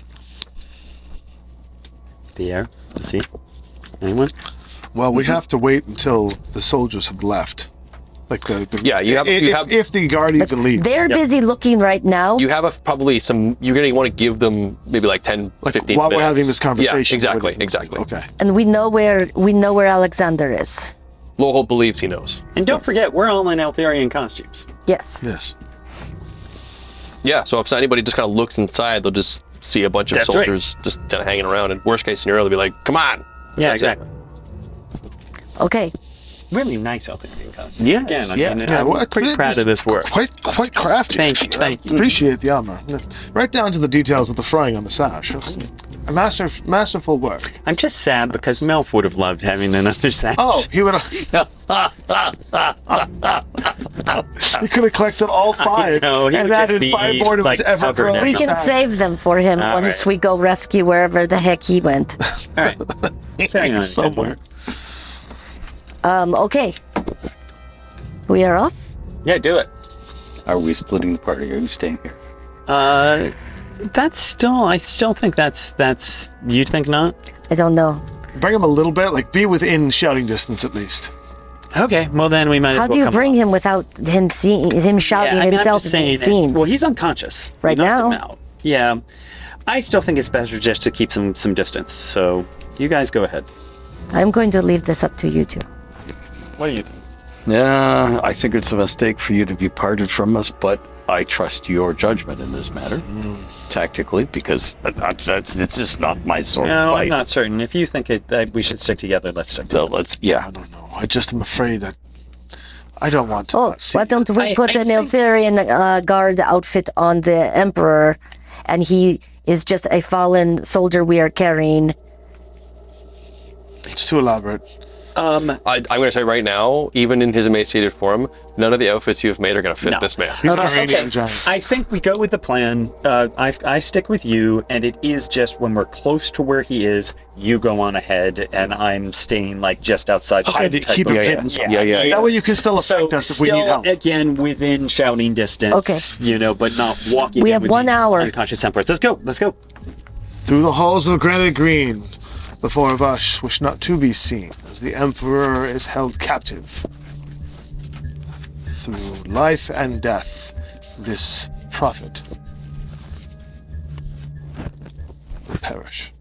The air, the sea. Anyone? Well, we have to wait until the soldiers have left. Like the Yeah, you have- if the Guardians leave. They're busy looking right now. You have probably some. You're going to want to give them maybe like 10, Like 15 while minutes. we're having this conversation. Yeah, exactly, what- exactly. Okay. And we know where Alexander is. Loho believes he knows. And don't Yes. forget, we're all in Eltharian costumes. Yes. Yes. Yeah, so if anybody just kind of looks inside, they'll just see a bunch of That's right. soldiers just kind of hanging around. And worst case scenario, they'll be like, "Come on!" Yeah, That's it. exactly. Okay. Really nice Eltharian costumes. Yes, Again, I yeah. mean, Yeah, I'm well, pretty it's proud of this work. Quite crafty. Thank you, thank you. Appreciate the armor. Right down to the details of the frying on the sash. It's a masterful work. I'm just sad because Melf would have loved having another sash. Oh, he would have. He could have collected all five know, he and would just added be, 5 more to like, his ever covered in growing We can sash. save them for him All once right. we go rescue wherever the heck he went. All right. Carry on, Somewhere. Okay. We are off? Yeah, do it. Are we splitting the party? Or are you staying here? I still think that's, you think not? I don't know. Bring him a little bit, like be within shouting distance at least. Okay, well then we might How as well do you come bring off. him without him shouting I'm himself just and being saying, seen? well, he's unconscious. Right We knocked now. him out. Yeah. I still think it's better just to keep some distance. So you guys go ahead. I'm going to leave this up to you two. What do you think? Yeah, I think it's a mistake for you to be parted from us, but I trust your judgment in this matter, tactically, because it's just not my sort of No, fight. I'm not certain. If you think that we should stick together, let's stick together. So let's, yeah. I don't know. I just am afraid that I don't want to Oh, not see why don't we I- put I an think- Eltharian guard outfit on the Emperor, and he is just a fallen soldier we are carrying. It's too elaborate. I'm going to tell you right now, even in his emaciated form, none of the outfits you've made are going to fit No. this man. He's an Okay. Iranian giant. I think we go with the plan. I stick with you, and it is just when we're close to where he is, you go on ahead, and I'm staying like just outside. Hide it, keep it hidden. Yeah. That way you can still affect So us if we need still, help. again, within shouting distance. Okay. But not walking. We in have with 1 the hour. Unconscious emperors. Let's go. Let's go. Through the halls of granite green, the four of us wish not to be seen, as the Emperor is held captive. Through life and death, this prophet will perish.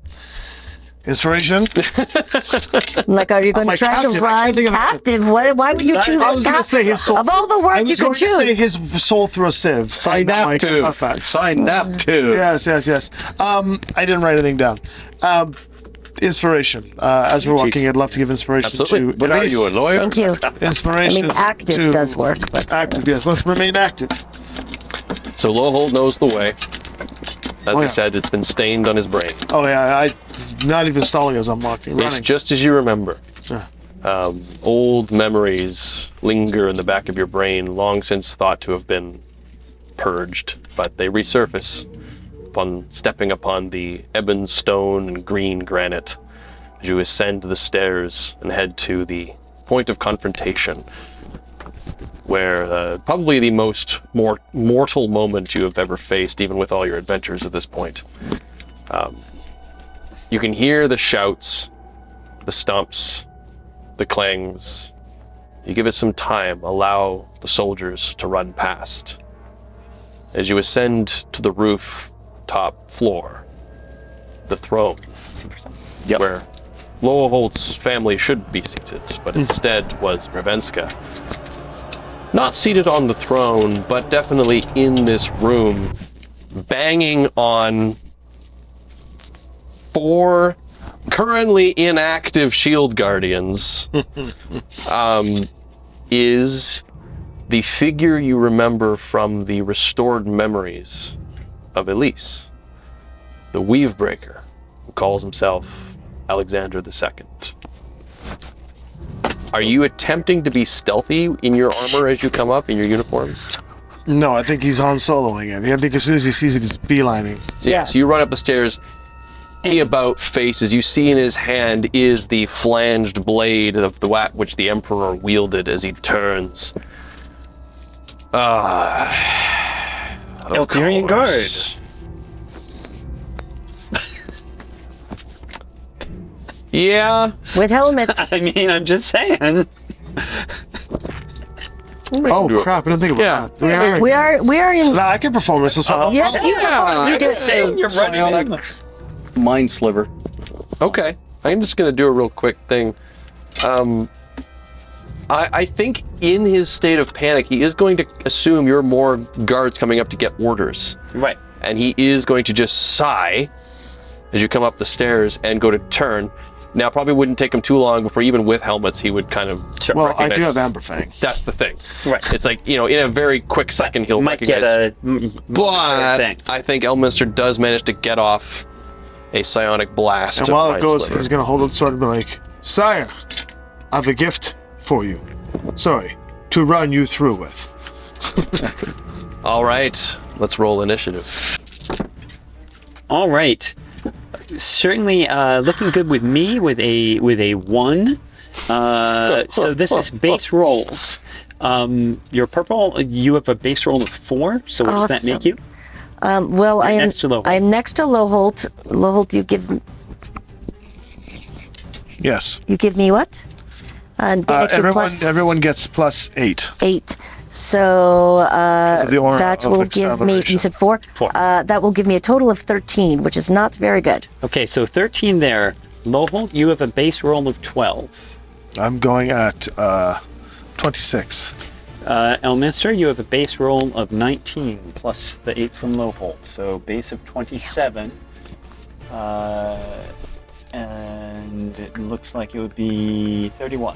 Inspiration? Like, are you going to like try captive. to I ride can't think of it. captive? Why would you choose I was going to say his soul. Of all the I words you was could going to say choose. his soul through a sieve. Synaptive. Yes. I didn't write anything down. Inspiration. As we're walking, I'd love to give inspiration Absolutely. to. But are Elise. you a lawyer? Thank you. Inspiration. I mean, active does work, but Active, yes. Let's remain active. So Loholt knows the way. As he yeah. said, it's been stained on his brain. Oh yeah, I not even stalling as I'm walking, It's running. just as you remember. Yeah. Old memories linger in the back of your brain, long since thought to have been purged, but they resurface upon stepping upon the ebon stone and green granite as you ascend the stairs and head to the point of confrontation, where probably the most mortal moment you have ever faced, even with all your adventures at this point. You can hear the shouts, the stumps, the clangs. You give it some time, allow the soldiers to run past. As you ascend to the roof top floor, the throne, Yep. where Loholt's family should be seated, but instead was Ravenska. Not seated on the throne, but definitely in this room, banging on 4 currently inactive shield guardians, is the figure you remember from the restored memories of Elise, the Weavebreaker, who calls himself Alexander II. Are you attempting to be stealthy in your armor as you come up, in your uniforms? No, I think he's on soloing it. I think as soon as he sees it, he's beelining. Yeah. So you run up the stairs, he about faces. You see in his hand is the flanged blade of the which the Emperor wielded as he turns. Eltharian Guard. Yeah. with helmets. I mean, I'm just saying. Oh crap! I didn't think about that. We are in. Nah, I can perform this as well. Yes, you perform. You do. Saying you're running in. Mind sliver. Okay. I'm just going to do a real quick thing. I think in his state of panic, he is going to assume you're more guards coming up to get orders. Right. And he is going to just sigh as you come up the stairs and go to turn. Now, probably wouldn't take him too long before, even with helmets, he would kind of Well, I do recognize- have Amber Fang. That's the thing. Right. It's like, in a very quick second, he'll Might recognize. get a But thing. I think Elminster does manage to get off a psionic blast. And of while it Mind goes, Sliver. he's gonna hold the sword and be like, "Sire, I have a gift for you. Sorry, to run you through with." All right, let's roll initiative. All right. Certainly looking good with me with a 1. So this is base rolls. Your purple, you have a base roll of 4. So what does that Awesome. make you? Well, I am next to Loholt. I am next to Loholt. Loholt, you Yes. give me what? An extra plus Everyone gets +8. 8. So of the aura that of will give me. acceleration. You said 4. 4. That will give me a total of 13, which is not very good. Okay, so 13 there. Loholt, you have a base roll of 12. I'm going at 26. Elminster, you have a base roll of 19 plus the 8 from Loholt, so base of 27. And it looks like it would be 31.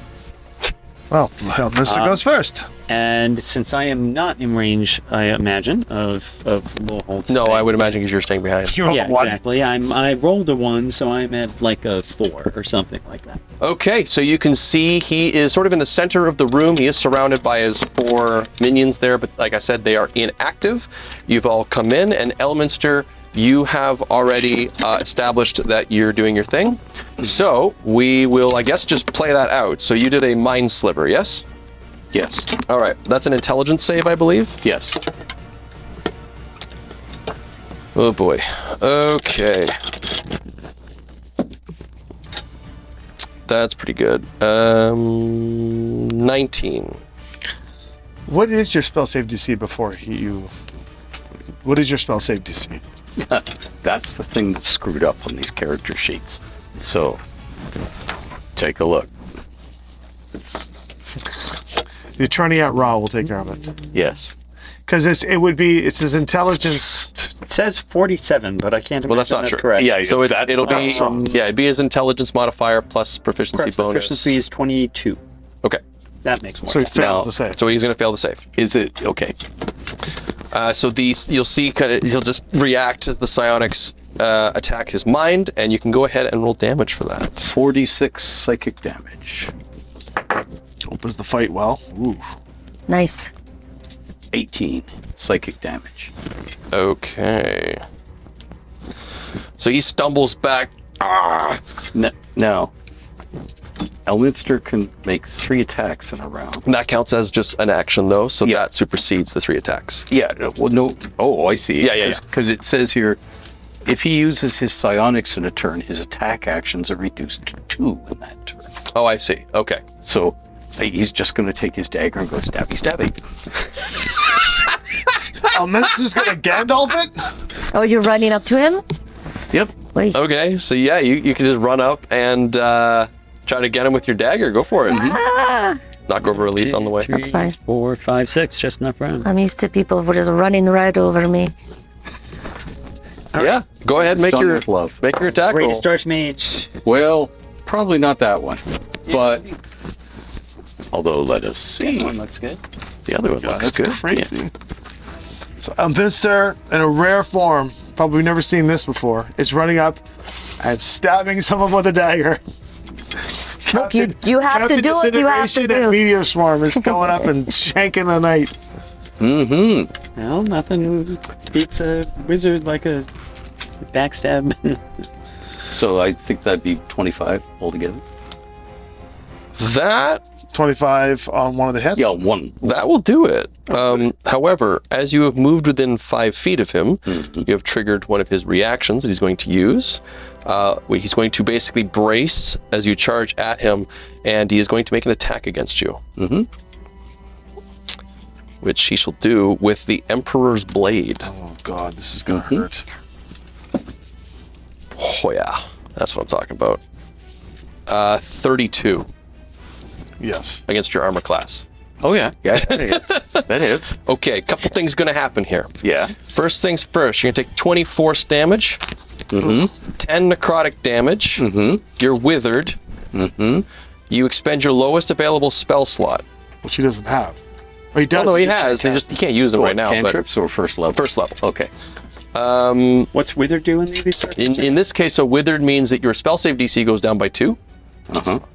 Well, Mr. goes first. And since I am not in range, I imagine, of Loholt's No, thing- I would imagine because you're staying behind. You rolled Yeah, a 1. exactly. I rolled a 1, so I'm at like a 4 or something like that. Okay, so you can see he is sort of in the center of the room. He is surrounded by his 4 minions there, but like I said, they are inactive. You've all come in, and Elminster, you have already established that you're doing your thing. So we will, I guess, just play that out. So you did a mind sliver, yes? Yes. All right, that's an intelligence save, I believe. Yes. Oh boy. Okay. That's pretty good. 19. What is your spell save DC before you? What is your spell save DC? That's the thing that's screwed up on these character sheets. So, take a look. The attorney at Raw will take care of it. Yes. Because it's his intelligence. It says 47, but I can't imagine Well, that's not true. correct. Yeah, So it'll be wrong. it'd be his intelligence modifier plus proficiency Correct. bonus. Proficiency is 22. Okay, That makes more So he sense. fails No. the save. so he's going to fail the save. Is it okay? So you'll see he'll just react as the psionics attack his mind, and you can go ahead and roll damage for that. 46 psychic damage. Opens the fight well. Ooh. Nice. 18 psychic damage. Okay. So he stumbles back. Ah! Now, Elminster can make 3 attacks in a round. And that counts as just an action, though, so that supersedes the 3 attacks. Yeah, well, no. Oh, I see. Yeah. Because it says here, if he uses his psionics in a turn, his attack actions are reduced to 2 in that turn. Oh, I see. Okay. So he's just going to take his dagger and go stabby, stabby. Elminster's gonna Gandalf it? Oh, you're running up to him? Yep. Wait. Okay, so yeah, you can just run up and try to get him with your dagger. Go for it. Knock over release on the way. That's fine. 4, 5, 6, just enough round. I'm used to people who are just running right over me. Yeah, go ahead, make Stun your with love. make your attack roll. Greatest Archmage. Well, probably not that one. But, although let us see. One looks good. The other one God, looks that's good. crazy. Yeah. So Elminster, in a rare form, probably never seen this before, is running up and stabbing someone with a dagger. Look, you have to do what you have to Disintegration and do. Meteor Swarm is going up and shanking a knight. Mm-hmm. Well, nothing beats a wizard like a backstab. So I think that'd be 25 altogether. That 25 on one of the hits. Yeah, one. that will do it. However, as you have moved within 5 feet of him, you have triggered one of his reactions that he's going to use. He's going to basically brace as you charge at him, and he is going to make an attack against you. Mm-hmm. Which he shall do with the Emperor's Blade. Oh god, this is gonna hurt. Oh yeah, that's what I'm talking about. 32 Yes. against your armor class. Oh, yeah. Yeah, that hits. That hits. Okay, a couple things going to happen here. Yeah. First things first, you're going to take 20 force damage, 10 necrotic damage, you're withered, you expend your lowest available spell slot. Which he doesn't have. Oh, he does. Although he just has, can't he can't use them right now. But Cantrips or first level? first level. Okay. What's Wither doing in these circumstances? In this case, a withered means that your spell save DC goes down by 2,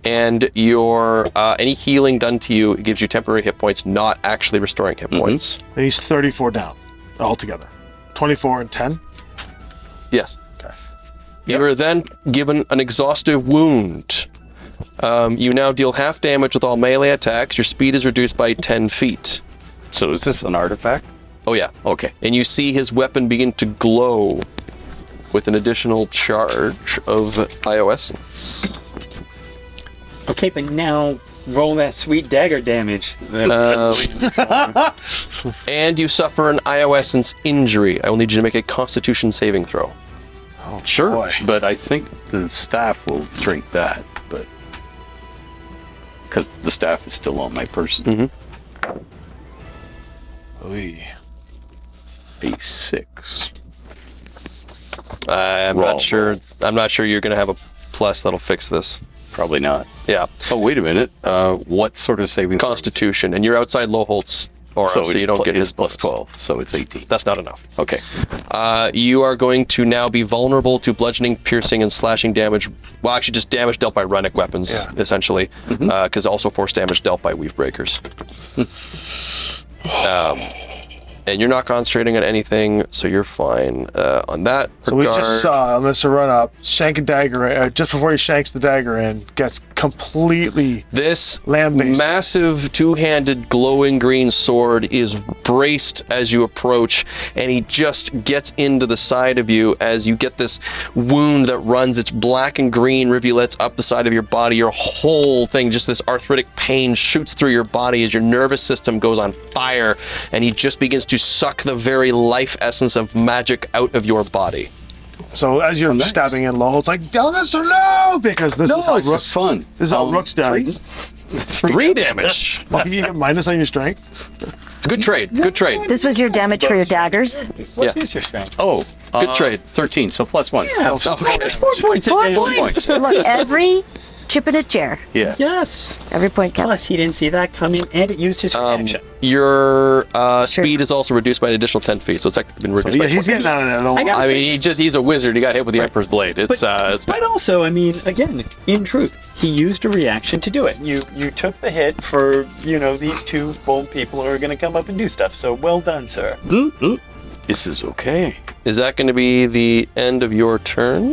and your any healing done to you, it gives you temporary hit points, not actually restoring hit points. And he's 34 down altogether. 24 and 10. Yes. Okay. You are then given an exhaustive wound. You now deal half damage with all melee attacks. Your speed is reduced by 10 feet. So is this an artifact? Oh yeah. Okay. And you see his weapon begin to glow with an additional charge of iOS. Okay, but now roll that sweet dagger damage. And you suffer an iOessence injury. I will need you to make a Constitution saving throw. Oh, Sure. boy. But I think the staff will drink that, but because the staff is still on my person. Oy. A 6. I'm Roll. not sure. I'm not sure you're going to have a plus that'll fix this. Probably not. Yeah. Oh, wait a minute. What sort of saving throw? Constitution, and you're outside Loholt's aura, so it's you don't get his plus bonus. 12, so it's 18. That's not enough. Okay. You are going to now be vulnerable to bludgeoning, piercing, and slashing damage. Well, actually, just damage dealt by runic weapons, essentially, because also force damage dealt by weave breakers. And you're not concentrating on anything, so you're fine on that So we regard. just saw Elminster run up, shank a dagger, just before he shanks the dagger in, gets completely This Lamb-based. massive two-handed glowing green sword is braced as you approach, and he just gets into the side of you as you get this wound that runs its black and green rivulets up the side of your body. Your whole thing, just this arthritic pain shoots through your body as your nervous system goes on fire, and he just begins to suck the very life essence of magic out of your body. So as you're Oh, nice. stabbing in Lowholt's like, Elminster, no! Because this is how it's Rook's just fun. This is how Rook's done. 3 damage. Well, you get minus on your strength. It's a good trade. Good trade. This was your damage for your daggers. What Yeah. is your strength? Oh, Good trade. 13, so +1. Yeah, Oh, it's 4 points. 4 points. Look, every chip in a chair. Yeah. Yes. Every point counts. Plus, he didn't see that coming, and it used his reaction. Your Sure. speed is also reduced by an additional 10 feet, so it's actually been reduced Yeah, by he's 4. getting out of there. Don't I got- worry. I mean, he's a wizard. He got hit with the Emperor's Blade. It's bad. But also, I mean, again, in truth, he used a reaction to do it. You took the hit for, these two bold people who are going to come up and do stuff. So well done, sir. This is okay. Is that going to be the end of your turn?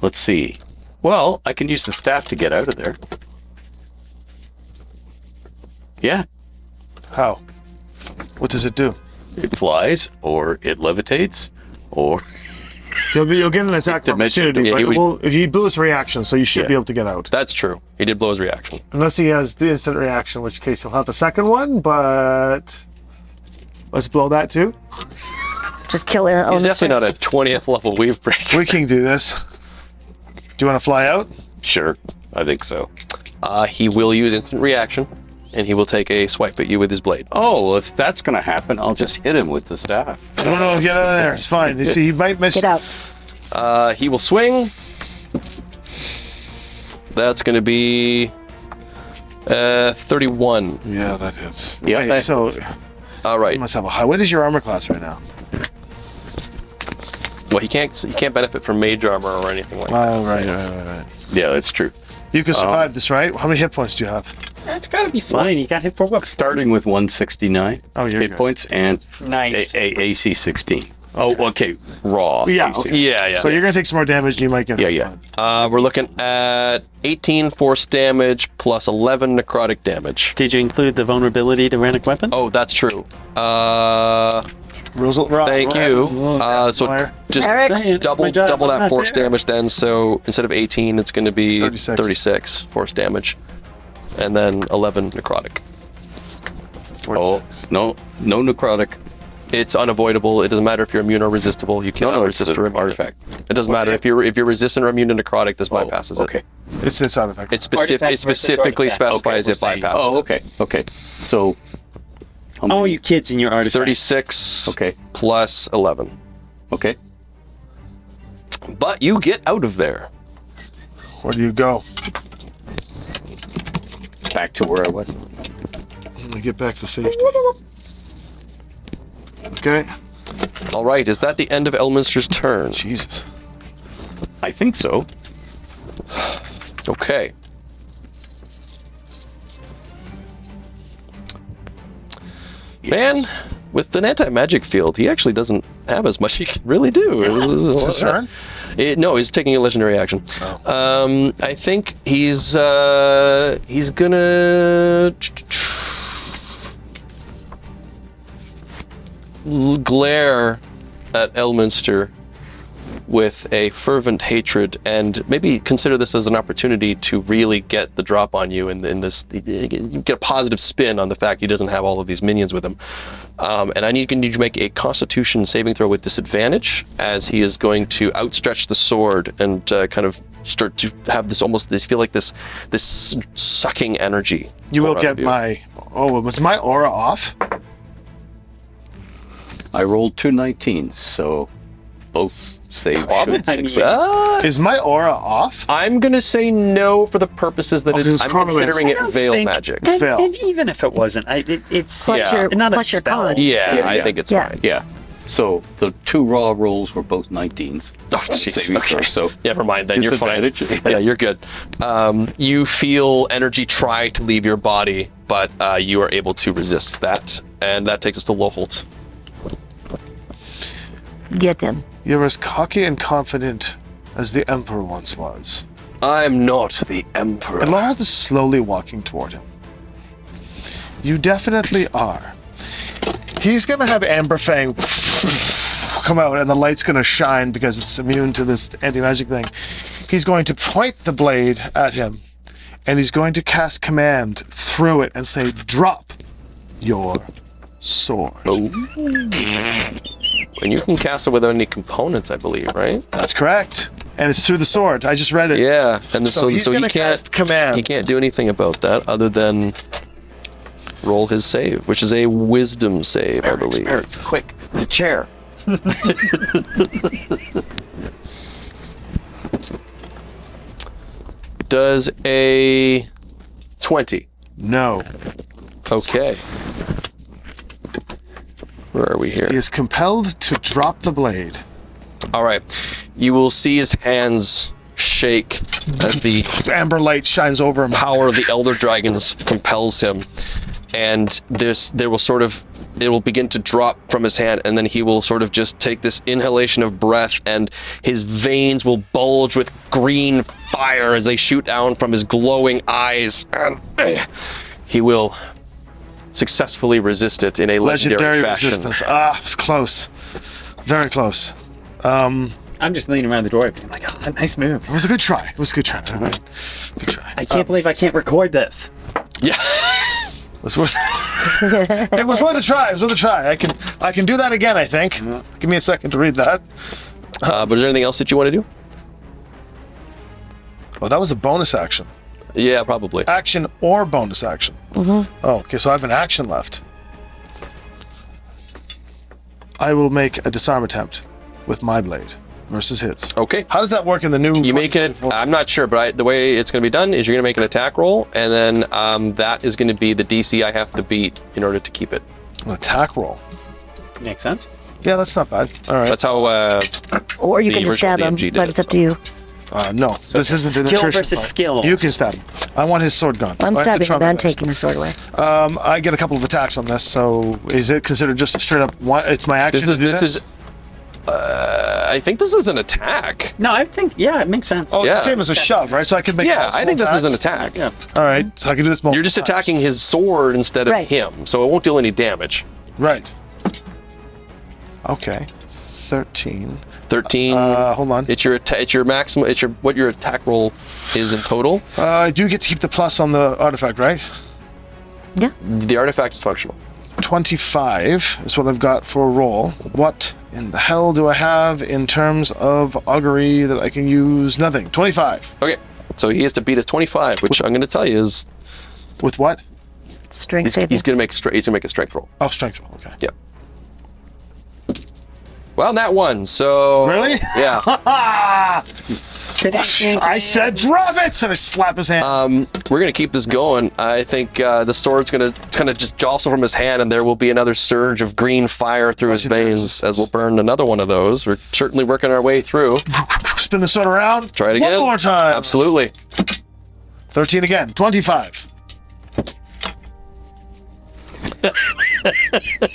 Let's see. Well, I can use the staff to get out of there. Yeah, How? What does it do? it flies, or it levitates, or You'll get an attack Dimension- opportunity. yeah, but he would- well, he blew his reaction, so you should Yeah. be able to get out. That's true. He did blow his reaction. Unless he has the instant reaction, in which case he'll have a second one, but let's blow that too. Just kill it. He's definitely not a 20th level weave breaker. We can do this. Do you want to fly out? sure, I think so. He will use instant reaction, and he will take a swipe at you with his blade. Oh, well, if that's going to happen, I'll just hit him with the staff. No, get out of there. It's fine. You see, he might miss. Get out. He will swing. That's going to be 31. Yeah, that hits. Yeah, Wait, that so hits. All right. you must have a high. What is your armor class right now? Well, he can't benefit from mage armor or anything like that. Oh, so- right. Yeah, that's true. You can survive this, right? How many hit points do you have? That's got to be fine. He got hit for what? Starting with 169 Oh, you're hit good. points and Nice. AC 16. Oh, okay. Raw. Yeah, AC. okay. Yeah. So you're gonna take some more damage. And you might get. Yeah. We're looking at 18 force damage plus 11 necrotic damage. Did you include the vulnerability to runic weapons? Oh, that's true. Thank you. So just Eric. Saying, double my job, double I'm that not force there. damage then. So instead of 18, it's going to be 36. 36 force damage, and then 11 necrotic. Oh, no necrotic. It's unavoidable. It doesn't matter if you're immune or resistible. You cannot it's resist an or immune. artifact. It doesn't matter if you're resistant or immune to necrotic. This bypasses okay. it. It's out of effect. It specifically artifact. specifies it Okay, we're saying. bypasses. Oh, okay. So, how Oh, many- you kids in your artifact. 36 Okay. plus 11. Okay. But you get out of there. Where do you go? Back to where I was. Let me get back to safety. Okay. All right, is that the end of Elminster's turn? Jesus. I think so. Okay. Man, with an anti-magic field, he actually doesn't have as much he can really do. It's his turn? No, he's taking a legendary action. I think he's gonna glare at Elminster with a fervent hatred, and maybe consider this as an opportunity to really get the drop on you in this, get a positive spin on the fact he doesn't have all of these minions with him. And I need you to make a Constitution saving throw with disadvantage, as he is going to outstretch the sword and kind of start to have this feel like this sucking energy. You will pour out get of you. my. Oh, was my aura off? I rolled 2 19s, so both saves should I mean, succeed. Is my aura off? I'm gonna say no for the purposes that Oh, 'cause it's I'm chronomancy. considering I it don't veiled think- magic. It's veiled. And even if it wasn't, it's Plus Yeah. your, not a plus your spell. con. Yeah, Yeah, I yeah. think it's Yeah. fine. Yeah. So the 2 raw rolls were both 19s. Oh, jeez. Saving Okay. throw, so Never mind then. You're fine. disadvantage. Yeah, you're good. You feel energy try to leave your body, but you are able to resist that, and that takes us to Loholt. Get them. You're as cocky and confident as the Emperor once was. I'm not the Emperor. And Loholt is slowly walking toward him. You definitely are. He's gonna have Amberfang come out, and the light's gonna shine because it's immune to this anti-magic thing. He's going to point the blade at him, and he's going to cast command through it and say, "Drop your sword. Oh. And you can cast it without any components, I believe, right? That's correct. And it's through the sword. I just read it. Yeah, and so he's he gonna can't cast command. he can't do anything about that other than roll his save, which is a wisdom save, I believe. Merrick's quick. The chair. Does a 20. No. Okay. Where are we here? He is compelled to drop the blade. All right. You will see his hands shake as the Amber light shines over him. power of the Elder Dragons compels him. And it will begin to drop from his hand, and then he will sort of just take this inhalation of breath, and his veins will bulge with green fire as they shoot down from his glowing eyes. And he will successfully resist it in a legendary fashion. Resistance. Ah, it was close. Very close. I'm just leaning around the door, being like, "Oh, nice move." It was a good try. It was a good try. All right. Good try. I can't believe I can't record this. Yeah. It was worth. It was worth a try. It was worth a try. I can do that again. I think. Give me a second to read that. But is there anything else that you want to do? Oh, that was a bonus action. Yeah, probably. Action or bonus action. Oh, okay. So I have an action left. I will make a disarm attempt with my blade versus his. Okay. How does that work in the new? You make it. I'm not sure, but the way it's going to be done is you're going to make an attack roll, and then that is going to be the DC I have to beat in order to keep it. An attack roll. Makes sense. Yeah, that's not bad. All right. That's how. Or you The can just stab original him, DMG did but it, it's up so. to you. No, this isn't an Skill attrition versus fight. skill. You can stab him. I want his sword gone. I'm I have to stabbing try him my and best. taking the sword away. I get a couple of attacks on this, so is it considered just a straight up one? It's my action. This is. I think this is an attack. No, I think, yeah, it makes sense. Oh, it's Yeah. the same as a shove, right? So I can make. Yeah, I multiple think this is an attacks? attack. Yeah. All right, so I can do this multiple. You're just times. attacking his sword instead of Right. him, so it won't deal any damage. Right. Okay. 13. 13. Hold on. It's your maximum. It's what your attack roll is in total. I do get to keep the plus on the artifact, right? Yeah. The artifact is functional. 25 is what I've got for a roll. What in the hell do I have in terms of augury that I can use? Nothing. 25. Okay, so he has to beat a 25, which I'm going to tell you is With what? Strength he's saving. going to make a strength roll. Oh, strength roll. Okay. Yeah. Well, that one. So Really? Yeah. I said drop it, and I slap his hand. We're going to keep this going. I think the sword's going to kind of just jostle from his hand, and there will be another surge of green fire through his veins as we'll burn another one of those. We're certainly working our way through. Spin the sword around. Try it again. One more time. Absolutely. 13 again. 25.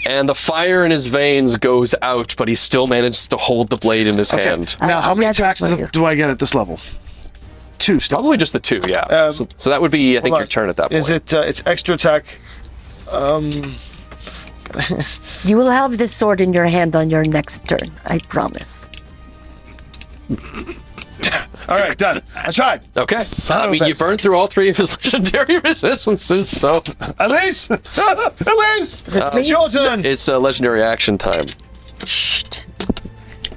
And the fire in his veins goes out, but he still manages to hold the blade in his Okay. hand. Now, how many that's attacks what you- do I get at this level? 2 still. Probably just the 2, yeah. So that would be, I think, Hold your on. turn at that point. Is it? It's extra attack. You will have this sword in your hand on your next turn. I promise. All right, done. I tried. Okay. I of a mean, you bitch. burned through all 3 of his legendary resistances, so Elise, Elise, It's me? it's your turn. it's a legendary action time. Shh.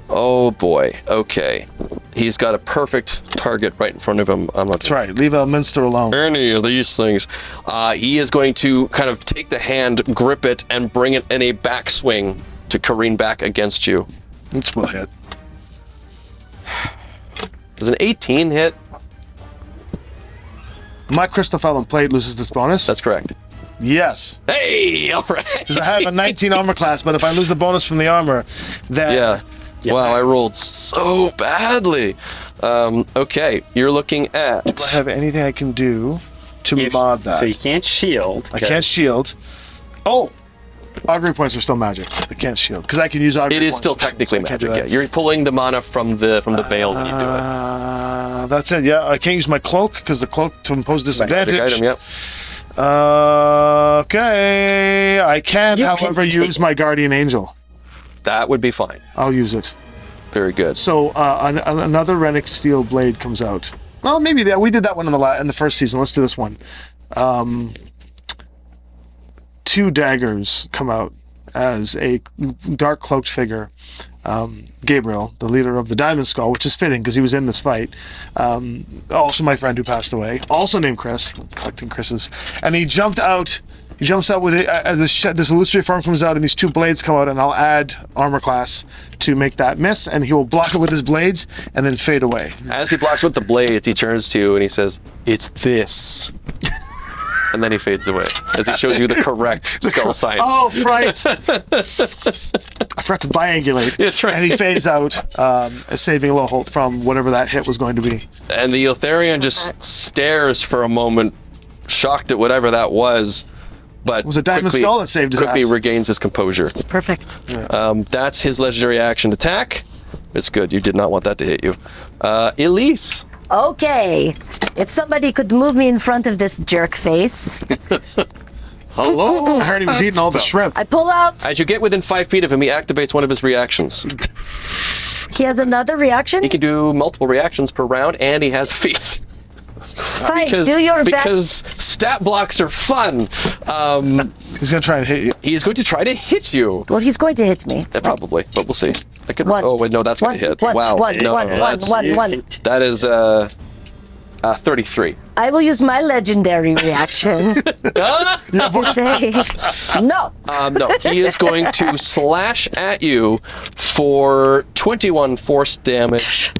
Oh boy. Okay. He's got a perfect target right in front of him. I'm not That's right. Leave Mystara alone. any of these things. He is going to kind of take the hand, grip it, and bring it in a backswing to careen back against you. It's will hit. Does an 18 hit? My Christophelin plate loses this bonus. That's correct. Yes, Hey, all right. because I have a 19 armor class, but if I lose the bonus from the armor, then Yeah. Wow, I rolled so badly. Okay, you're looking do I at. have anything I can do to mod that? So you can't shield. I can't shield. Oh, augury points are still magic. I can't shield because I can use augury It is points still for shield, technically so I can't do magic. Yeah, that. you're pulling the mana from the veil when you do it. That's it. Yeah, I can't use my cloak because the cloak to impose disadvantage. Magic item, yep. Okay, I can, You can however, take- use my guardian angel. That would be fine. I'll use it. Very good. So another Rennick steel blade comes out. Well, maybe we did that one in the first season. Let's do this one. 2 daggers come out as a dark cloaked figure, Gabriel, the leader of the Diamond Skull, which is fitting because he was in this fight. Also my friend who passed away, also named Chris, collecting Chris's, and he jumped out. He jumps out with it. This illusory form comes out, and these two blades come out, and I'll add armor class to make that miss, and he will block it with his blades and then fade away. As he blocks with the blades, he turns to you and he says, "It's this." And then he fades away as he shows you the correct skull sign. Oh, right. I forgot to biangulate. That's right. And he fades out, saving Loholt from whatever that hit was going to be. And the Eltharion just stares for a moment, shocked at whatever that was. But It was a Diamond Skull that saved his quickly ass. regains his composure. It's perfect. That's his legendary action attack. It's good. You did not want that to hit you. Elise. Okay. If somebody could move me in front of this jerk face, Hello? I heard he was eating all the shrimp. I pull out. As you get within 5 feet of him, he activates one of his reactions. He has another reaction. He can do multiple reactions per round, and he has feats. Fine, do your because best. stat blocks are fun. He's going to try and hit you. He is going to try to hit you. Well, he's going to hit me. Probably, but we'll see. I could. One. Oh wait, no, that's going to hit. Wow. No, that's- One. That is 33. I will use my legendary reaction to say no. No, he is going to slash at you for 21 force damage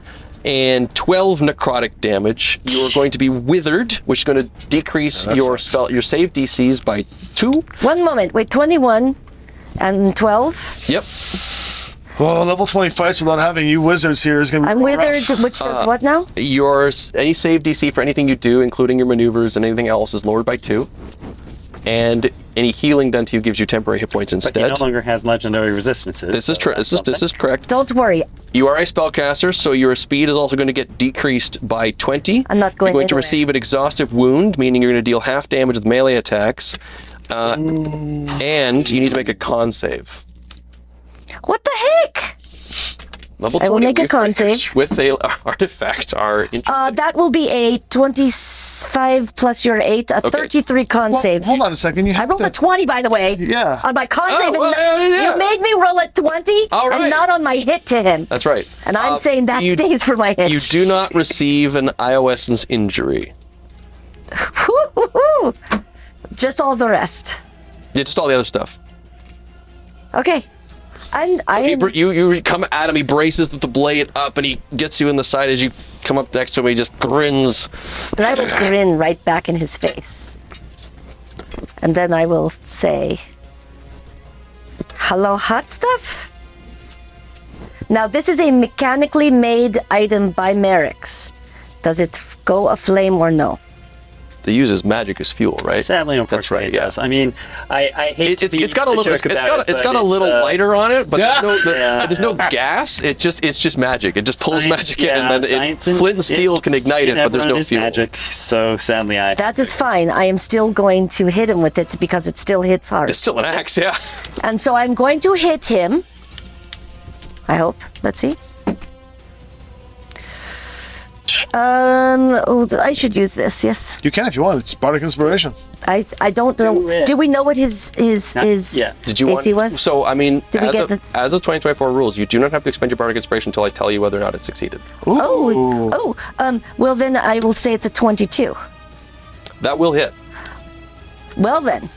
and 12 necrotic damage. You are going to be withered, which is going to decrease your save DCs by 2. 1 moment. Wait, 21 and 12. Yep. Oh, level 20 fights without having you wizards here is going to be I'm withered, which does what now? Any save DC for anything you do, including your maneuvers and anything else, is lowered by 2. And any healing done to you gives you temporary hit points instead. But he no longer has legendary resistances. This is true. This is correct. Don't worry. You are a spellcaster, so your speed is also going to get decreased by 20. I'm not going You're going to anywhere. receive an exhaustive wound, meaning you're going to deal half damage with melee attacks. And you need to make a con save. What the heck? Level I will 20 make a con save. with a artifact are interesting. That will be a 25 plus your 8, a 33 con Well, save. hold on a second. You I have rolled to... a 20, by the way. Yeah. On my con Oh, save. well, yeah. You made me roll a 20 All right. and not on my hit to him. That's right. And I'm saying that you, stays for my hit. You do not receive an Iosens injury. Woo-hoo-hoo. Just all the rest. Yeah, just all the other stuff. Okay. You come at him, he braces the blade up, and he gets you in the side. As you come up next to him, he just grins. And I will grin right back in his face. And then I will say, "Hello, hot stuff?" Now, this is a mechanically made item by Merrick's. Does it go aflame or no? They use his magic as fuel, right? Sadly, unfortunately, That's right, it does. I mean, I hate It's got a little. It's got a little lighter on it, but there's no gas. It's just magic. It just pulls magic in, and then flint and steel can ignite it, but there's no fuel. magic. So sadly, That is fine. I am still going to hit him with it because it still hits hard. It's still an axe, yeah. And so I'm going to hit him. I hope. Let's see. I should use this. Yes. You can if you want. It's Bardic Inspiration. I don't know. Do we know what his yeah. Did you AC want? was? So I mean, Did we as get of 2024 rules, you do not have to expend your bardic inspiration until I tell you whether or not it succeeded. Well then I will say it's a 22. That will hit. Well then.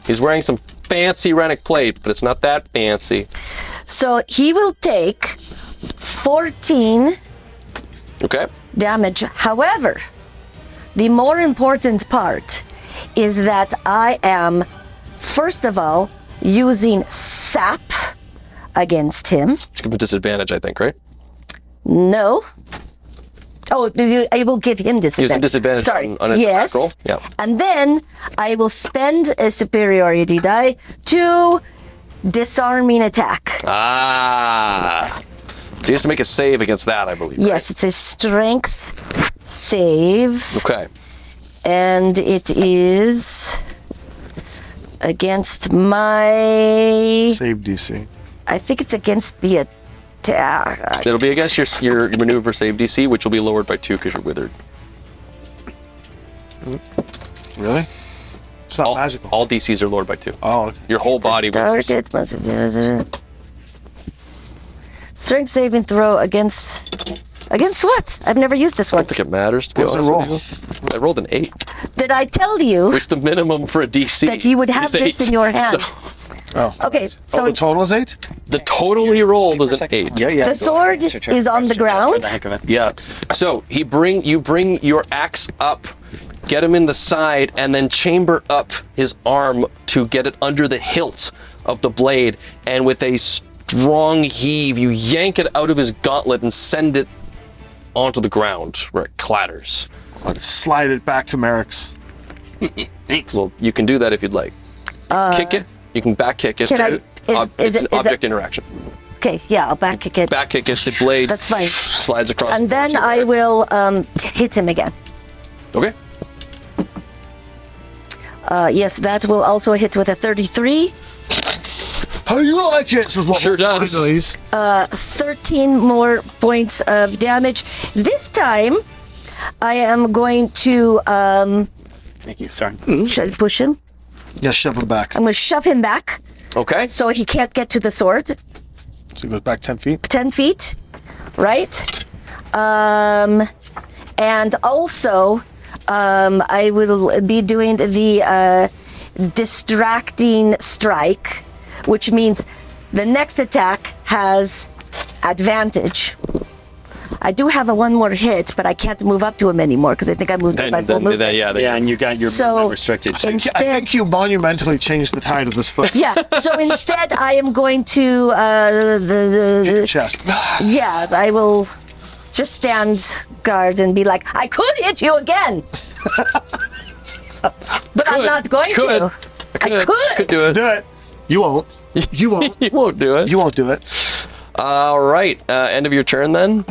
He's wearing some fancy Renic plate, but it's not that fancy. So he will take 14 Okay. damage. However, the more important part is that I am, first of all, using sap against him. Just give him a disadvantage, I think, right? No. Oh, I will give him disadvantage. Use a disadvantage Sorry. on his yes. attack roll. Yeah. And then I will spend a superiority die to disarming attack. Ah. So he has to make a save against that, I believe. Yes, it's a strength save. Okay. And it is against my... Save DC. I think it's against the attack. It'll be against your maneuver save DC, which will be lowered by 2 because you're withered. Really? It's not magical. All DCs are lowered by 2. Oh, okay. Your whole body. Target must. Strength saving throw against. Against what? I've never used this I one. don't think it matters, to be What honest was with you. I rolled an 8, Did I tell you which the minimum for a DC that you would have is this 8. in your hand? So, Okay, So so the total is 8? the total he rolled was an 8. Yeah, yeah. the sword is on the ground. Yeah. So you bring your axe up, get him in the side, and then chamber up his arm to get it under the hilt of the blade. And with a strong heave, you yank it out of his gauntlet and send it onto the ground where it clatters. Slide it back to Merrick's. Thanks. Well, you can do that if you'd like. Kick it. You can back kick it. Can I- It's an object interaction. Okay, yeah, I'll back kick it. Back kick it. The blade That's fine. slides across. And the floor then to your I right. will hit him again. Okay. Yes, that will also hit with a 33. How do you like it? Says Waffle. Sure does. Please. 13 more points of damage. This time, I am going to Thank you. Sorry. should I push him? Yeah, shove him back. I'm going to shove him back Okay. so he can't get to the sword. So he goes back 10 feet. 10 feet, right? And also, I will be doing the distracting strike, which means the next attack has advantage. I do have a one more hit, but I can't move up to him anymore because I think I moved my full movement. Yeah, and you got your So, movement restricted. I Instead, think you monumentally changed the tide of this foot. yeah. So instead, I am going to the Chest. yeah. I will just stand guard and be like, I could hit you again, but I'm not going to. I could. do it. Do it. You won't. You won't. You won't do it. You won't do it. All right. End of your turn then.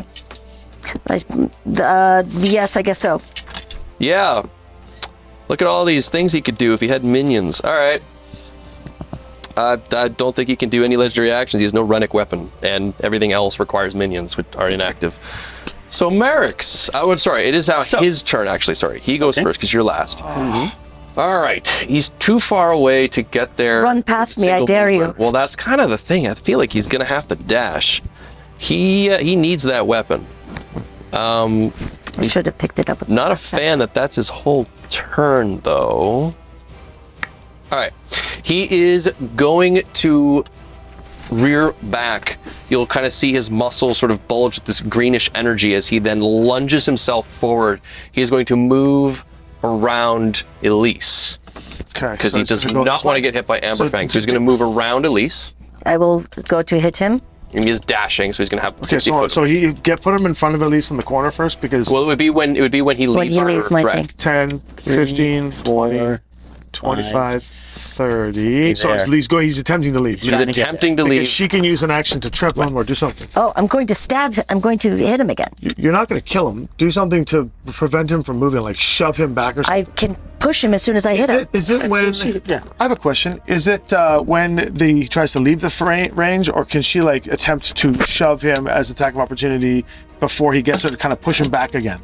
Yes, I guess so. Yeah. Look at all these things he could do if he had minions. All right. I don't think he can do any legendary actions. He has no runic weapon, and everything else requires minions, which are inactive. So Merrick's. It is his turn actually. Sorry, he goes first because you're last. All right. He's too far away to get there. Run past me, I Single dare movement. you. Well, that's kind of the thing. I feel like he's gonna have to dash. He needs that weapon. I should have picked it up. With Not a last time. fan that that's his whole turn, though. All right. He is going to rear back. You'll kind of see his muscles sort of bulge with this greenish energy as he then lunges himself forward. He is going to move around Elise Okay. because so he it's does gonna go not this want to way. get hit by Amber So Fang. So he's going to move around Elise. I will go to hit him. And he is dashing, so he's going to have Okay, 60 foot. so put him in front of Elise in the corner first because Well, it would be when he leaves. When he her leaves my threat. thing. 10, 15, 20, 25, 30. So he's attempting to leave. He's attempting to Because leave. she can use an action to trip him or do something. Oh, I'm going to stab him. I'm going to hit him again. You're not going to kill him. Do something to prevent him from moving, like shove him back or something. I can push him as soon as I hit him. Is it when? Yeah. I have a question. Is it when he tries to leave the range, or can she like attempt to shove him as attack of opportunity before he gets her to kind of push him back again?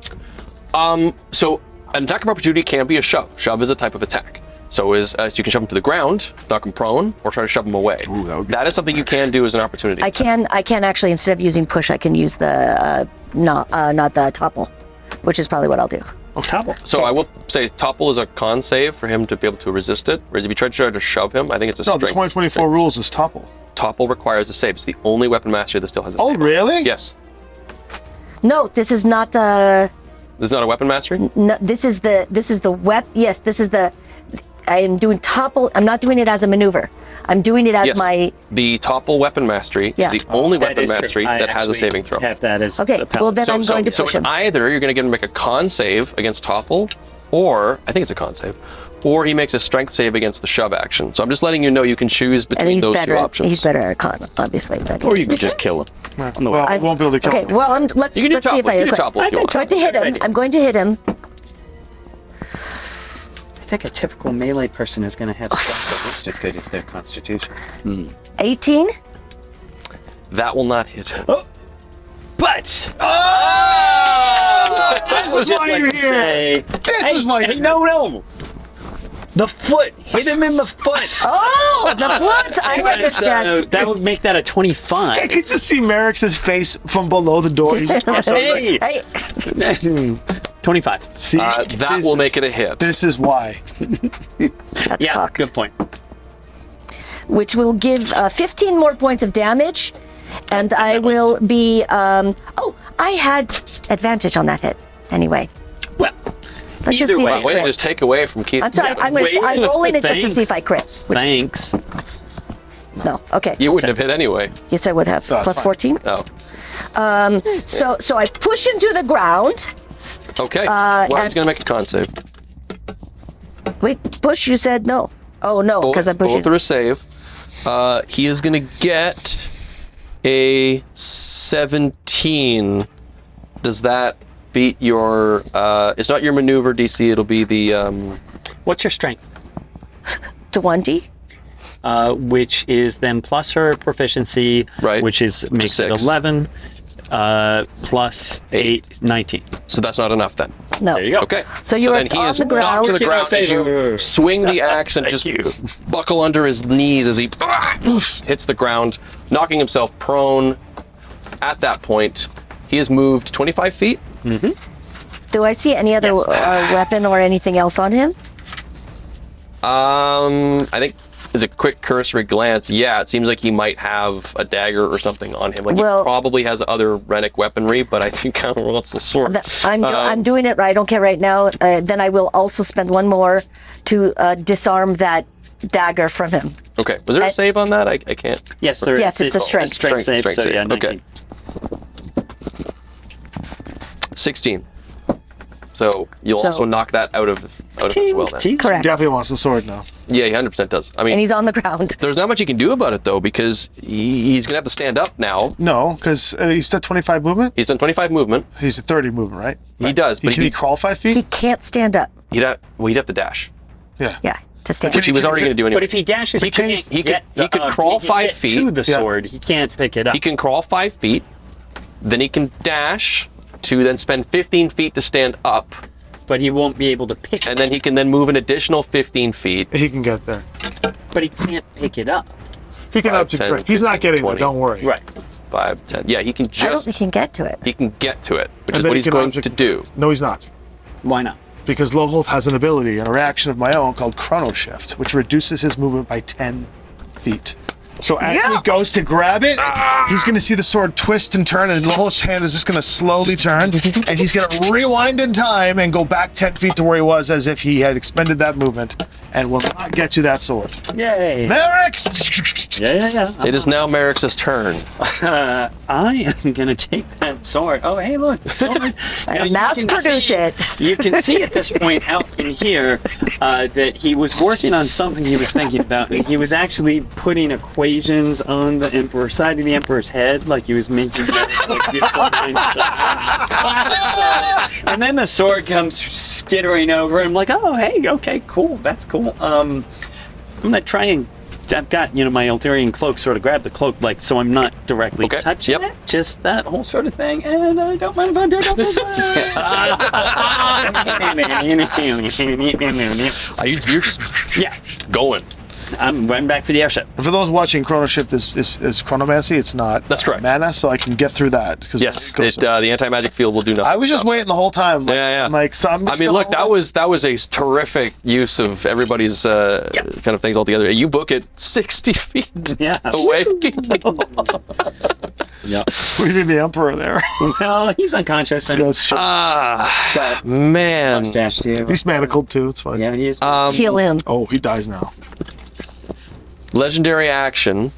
So an attack of opportunity can be a shove. Shove is a type of attack. So you can shove him to the ground, knock him prone, or try to shove him away. Ooh, that would be- That is something you can do as an opportunity. I can actually, instead of using push, I can use the not the topple, which is probably what I'll do. Topple. So I will say topple is a con save for him to be able to resist it. Whereas if you try to shove him, I think it's a No, the strength 2024 save. rules is topple. Topple requires a save. It's the only weapon master that still has a Oh, save. really? Yes. No, this is not. This is not a weapon mastery? No, this is the web. Yes, this is the. I am doing topple. I'm not doing it as a maneuver. I'm doing it as Yes. my. The topple weapon mastery Yeah. is the only That weapon is true. mastery I that has a actually saving throw. Have that as Okay, the well then paladin. I'm going to So push it's him. either you're going to get him to make a con save against topple, or I think it's a con save, or he makes a strength save against the shove action. So I'm just letting you know you can choose And between he's those better. two options. He's better at con, obviously. But Or you could just kill him. No, Well, I won't be able to kill Okay, him. well, let's You can do see if topple. I. You can do topple if you I'm want. going to hit him. I'm going to hit him. I think a typical melee person is going to have strength as good as their constitution. 18. That will not hit. But Oh! This is just why like you're to here. say, This is why. hey, no. The foot! Hit him in the foot! Oh, the foot! I understand. That would make that a 25. I could just see Merrick's face from below the door. He's just Hey! Hey, 25. see, That will make it a hit. This is why. that's Yeah, cocked. good point. Which will give 15 more points of damage, and I will be. Oh, I had advantage on that hit. Anyway, Well, let's just either see way, if I Way to crit. just take away from Keith. I'm sorry. Yeah, I'm wait. rolling it just to see if Thanks. I crit. which is- thanks. no. Okay. You wouldn't have hit anyway. Yes, I would have. That's Plus fine. 14. Oh. So I push him to the ground. Okay. Well, he's and- going to make a con save. Wait, push. You said no. Oh no, because I'm pushing. Both are a save. He is going to get a 17. Does that beat your... it's not your maneuver DC, it'll be the... What's your strength? 20. Which is then plus her proficiency, Right. which is makes it 6. 11, plus 8, 19. So that's not enough then. No. There you go. Okay. So you are then he on is the knocked ground. to the Give ground her a as you favor. swing the axe and just you. buckle under his knees as he hits the ground, knocking himself prone. At that point, he has moved 25 feet. Do I see any other Yes. weapon or anything else on him? I think as a quick cursory glance, yeah, it seems like he might have a dagger or something on him. Like Well- he probably has other Rennick weaponry, but I think I wants the sword. I'm doing it right. I don't care right now. Then I will also spend one more to disarm that dagger from him. Okay, was there a save on that? I can't. Yes, there Yes, it's a strength. Strength save, Strength so save. yeah, Okay. 19. 16. So you'll So- also knock that out of it as well. Then. Correct. Definitely wants the sword now. Yeah, he 100% does. I mean, And he's on the ground. there's not much he can do about it though, because he's gonna have to stand up now. No, because he's still 25 movement. He's done 25 movement. He's a 30 movement, right? He does, but Can he crawl 5 feet? He can't stand up. he'd have to dash, Yeah. Yeah, to stand. which he was already gonna do anyway. But if he dashes, he could- he could crawl 5 feet. to the Yeah. sword. He can't pick it up. He can crawl 5 feet, then he can dash to then spend 15 feet to stand up, but he won't be able to pick it. and then he can then move an additional 15 feet. He can get there. But he can't pick it up. He can 5, up to 10, great. He's not getting 20. there. Don't worry. Right. 5, 10. Yeah, he can I don't just think he can get to it. he can get to it, which And is then what he he's can going object- to do. No, he's not. Why not? Because Loholt has an ability, a reaction of my own called Chrono Shift, which reduces his movement by 10 feet. So as he goes to grab it, he's going to see the sword twist and turn, and Loholt's hand is just going to slowly turn, and he's going to rewind in time and go back 10 feet to where he was as if he had expended that movement, and will not get to that sword. Yay! Merrick! Yeah. It is now Merrick's turn. I am gonna take that sword. Oh, hey, look, sword. Now, you Mass can produce see- it. You can see at this point out in here that he was working on something he was thinking about. And he was actually putting equations on the emperor's side of the emperor's head, like he was making and then the sword comes skittering over, and I'm like, oh, hey, okay, cool, that's cool. I'm gonna try and. I've got, my Eltharian cloak, sort of grab the cloak, like, so I'm not directly Okay, touching yep. it, just that whole sort of thing, and I don't mind if I dig up You're just Yeah, going. I'm running back for the airship. And for those watching, Chrono Shift is chronomancy. It's not That's correct. mana, so I can get through that. Yes, the anti-magic field will do nothing. I was just waiting the whole time. Like, Yeah. I'm like, so I'm I just mean, gonna look, hold that was a terrific use of everybody's kind of things altogether. You book it 60 feet Yeah. away. Yeah. leaving the Emperor there. Well, he's unconscious and got Man. mustache too. He's manacled too. It's fine. Yeah, he is. Heal him. Oh, he dies now. Legendary action.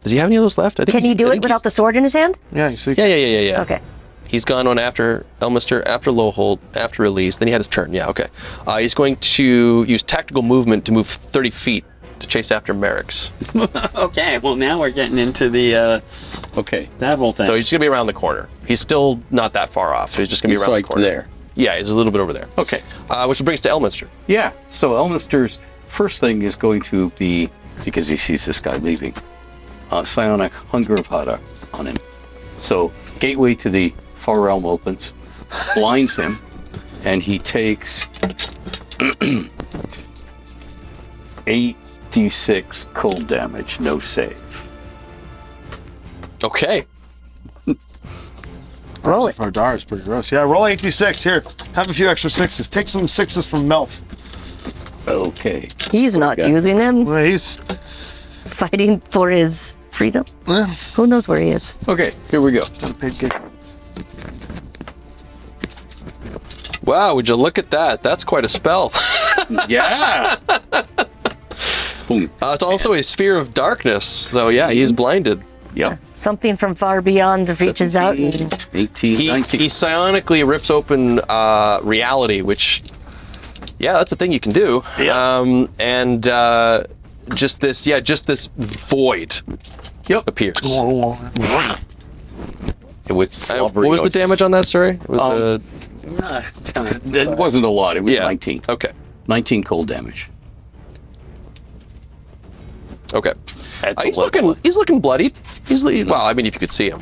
Does he have any of those left? I think Can he do it without the sword in his hand? Yeah, you see. Yeah. Okay. He's gone on after Elminster, after Loholt, after release. Then he had his turn. Yeah, okay. He's going to use tactical movement to move 30 feet to chase after Merrick's. Okay, well now we're getting into the Okay. that whole thing. So he's just going to be around the corner. He's still not that far off. So he's just going to be It's around like the corner. there. Yeah, he's a little bit over there. Okay. Which brings to Elminster. Yeah. So Elminster's first thing is going to be, because he sees this guy leaving, psionic hunger of Hada on him. So gateway to the far realm opens, blinds him, and he takes 8d6 cold damage, no save. Okay. Roll it. Vardar is pretty gross. Yeah, roll 8d6. Here, have a few extra 6s. Take some 6s from Melf. Okay. He's not using them. Well, he's... Fighting for his freedom. Well, Who knows where he is? Okay, here we go. paid good. Wow, would you look at that? That's quite a spell. Yeah. Boom. It's also a sphere of darkness. So yeah, he's blinded. Yep. Something from far beyond that reaches out and 18, He 19. psionically rips open reality, which, yeah, that's a thing you can do. Yeah. And just this void appears. With What was the damage on that, sorry? It was It wasn't a lot. It was yeah. 19. Okay. 19 cold damage. Okay. At the He's level. looking bloodied. Well, I mean, if you could see him,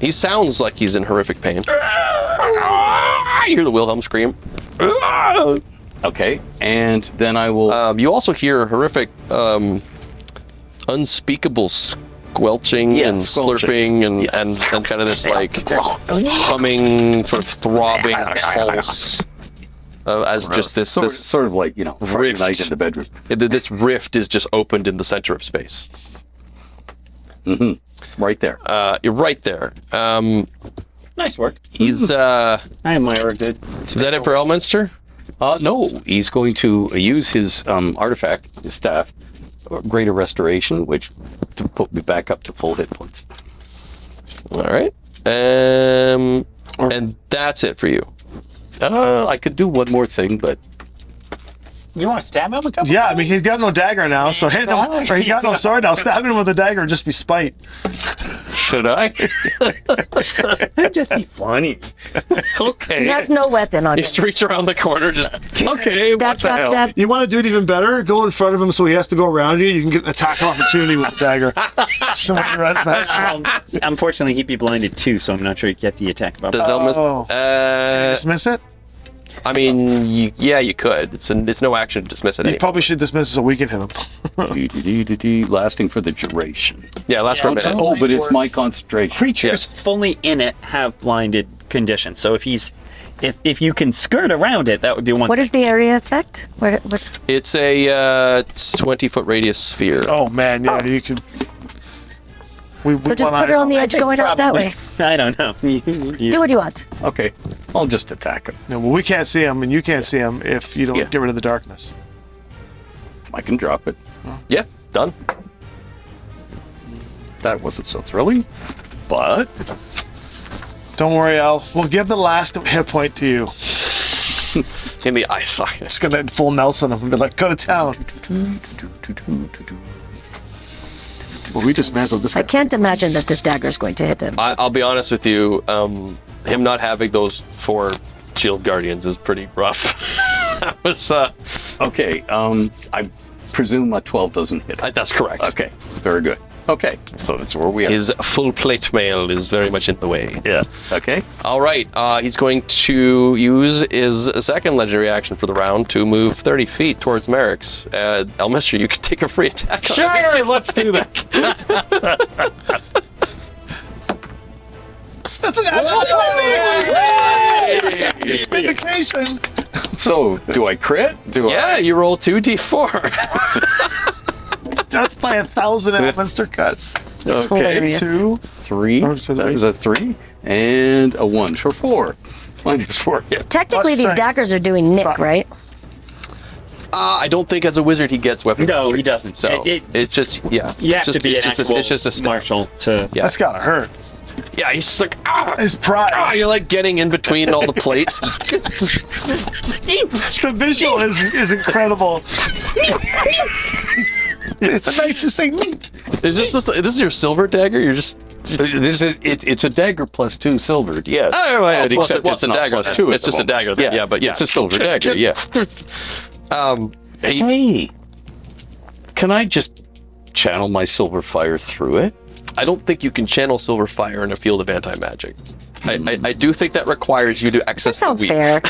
he sounds like he's in horrific pain. You hear the Wilhelm scream. Okay, and then I will. You also hear horrific, unspeakable squelching Yeah, and squelching. slurping and kind of this like humming, sort of throbbing pulse. As just this sort of like Friday rift. night in the bedroom. This rift is just opened in the center of space. Right there. You're right there. Nice work. He's I admire a good. is that it for Elminster? No, he's going to use his artifact, his staff, Greater Restoration, which to put me back up to full hit points. All right. And that's it for you. I could do one more thing, but You want to stab him a couple Yeah, I mean, he's got no dagger now, so hit him. Or he's got no sword now. Stab him with a dagger would just be spite. should I? That'd just be funny. Okay. he has no weapon on You him. just reach around the corner, just Okay. Stab, what the stab, hell? stab. You want to do it even better? Go in front of him so he has to go around you. You can get an attack opportunity with a dagger. Unfortunately, he'd be blinded too, so I'm not sure he'd get the attack. does Elminster? Oh. Dismiss it? I mean, you could. It's no action to dismiss it. You Anyway. probably should dismiss it so we can hit him. Lasting for the duration. Yeah, last for a minute. Oh, but it's my concentration. Creatures fully in it have blinded conditions. So if you can skirt around it, that would be one. What is the area effect? What? It's a 20-foot radius sphere. Oh, man, yeah, you could... So just put her on the edge going out that way. I don't know. Do what you want. Okay, I'll just attack him. No, well, we can't see him, and you can't see him if you don't Yeah. get rid of the darkness. I can drop it. Yeah, done. That wasn't so thrilling, but Don't worry, Al. We'll give the last hit point to you. In the eye socket. Just gonna full Nelson him and be like, go to town. Well, we dismantled this guy. I can't imagine that this dagger is going to hit him. I'll be honest with you. Him not having those 4 shield guardians is pretty rough. That was. okay. I presume a 12 doesn't hit. That's correct. Okay, very good. Okay, so that's where we are. His full plate mail is very much in the way. Yeah. Okay. All right. He's going to use his second legendary action for the round to move 30 feet towards Merrick's. Elminster, you can take a free attack. Sure, let's do that. That's an actual 20! Vindication! So, do I crit? Yeah, you roll 2d4. That's by 1,000 Elminster cuts. It's Okay, hilarious. 2, 3. Oh, so That is a 3 and a 1 for 4. Minus 4 hit. Technically, Plus these strength. daggers are doing Nick, right? I don't think as a wizard he gets weapon. No, he restrictions. doesn't. So it's just yeah. You have it's just, to be it's an just actual it's just a step. marshal to. Yeah. That's gotta hurt. Yeah, he's just like ah. His pride. You're like getting in between all the plates. The visual is incredible. The knights just saying, Is this is your silver dagger? You're just. It's a dagger plus 2 silvered, yes. Oh, right, Except except it's a not dagger. plus 2 at It's the just a moment. dagger. Then. Yeah, but yeah, It's a silver dagger, yeah. Hey, can I just channel my silver fire through it? I don't think you can channel silver fire in a field of anti-magic. I do think that requires you to That access sounds the weave. fair.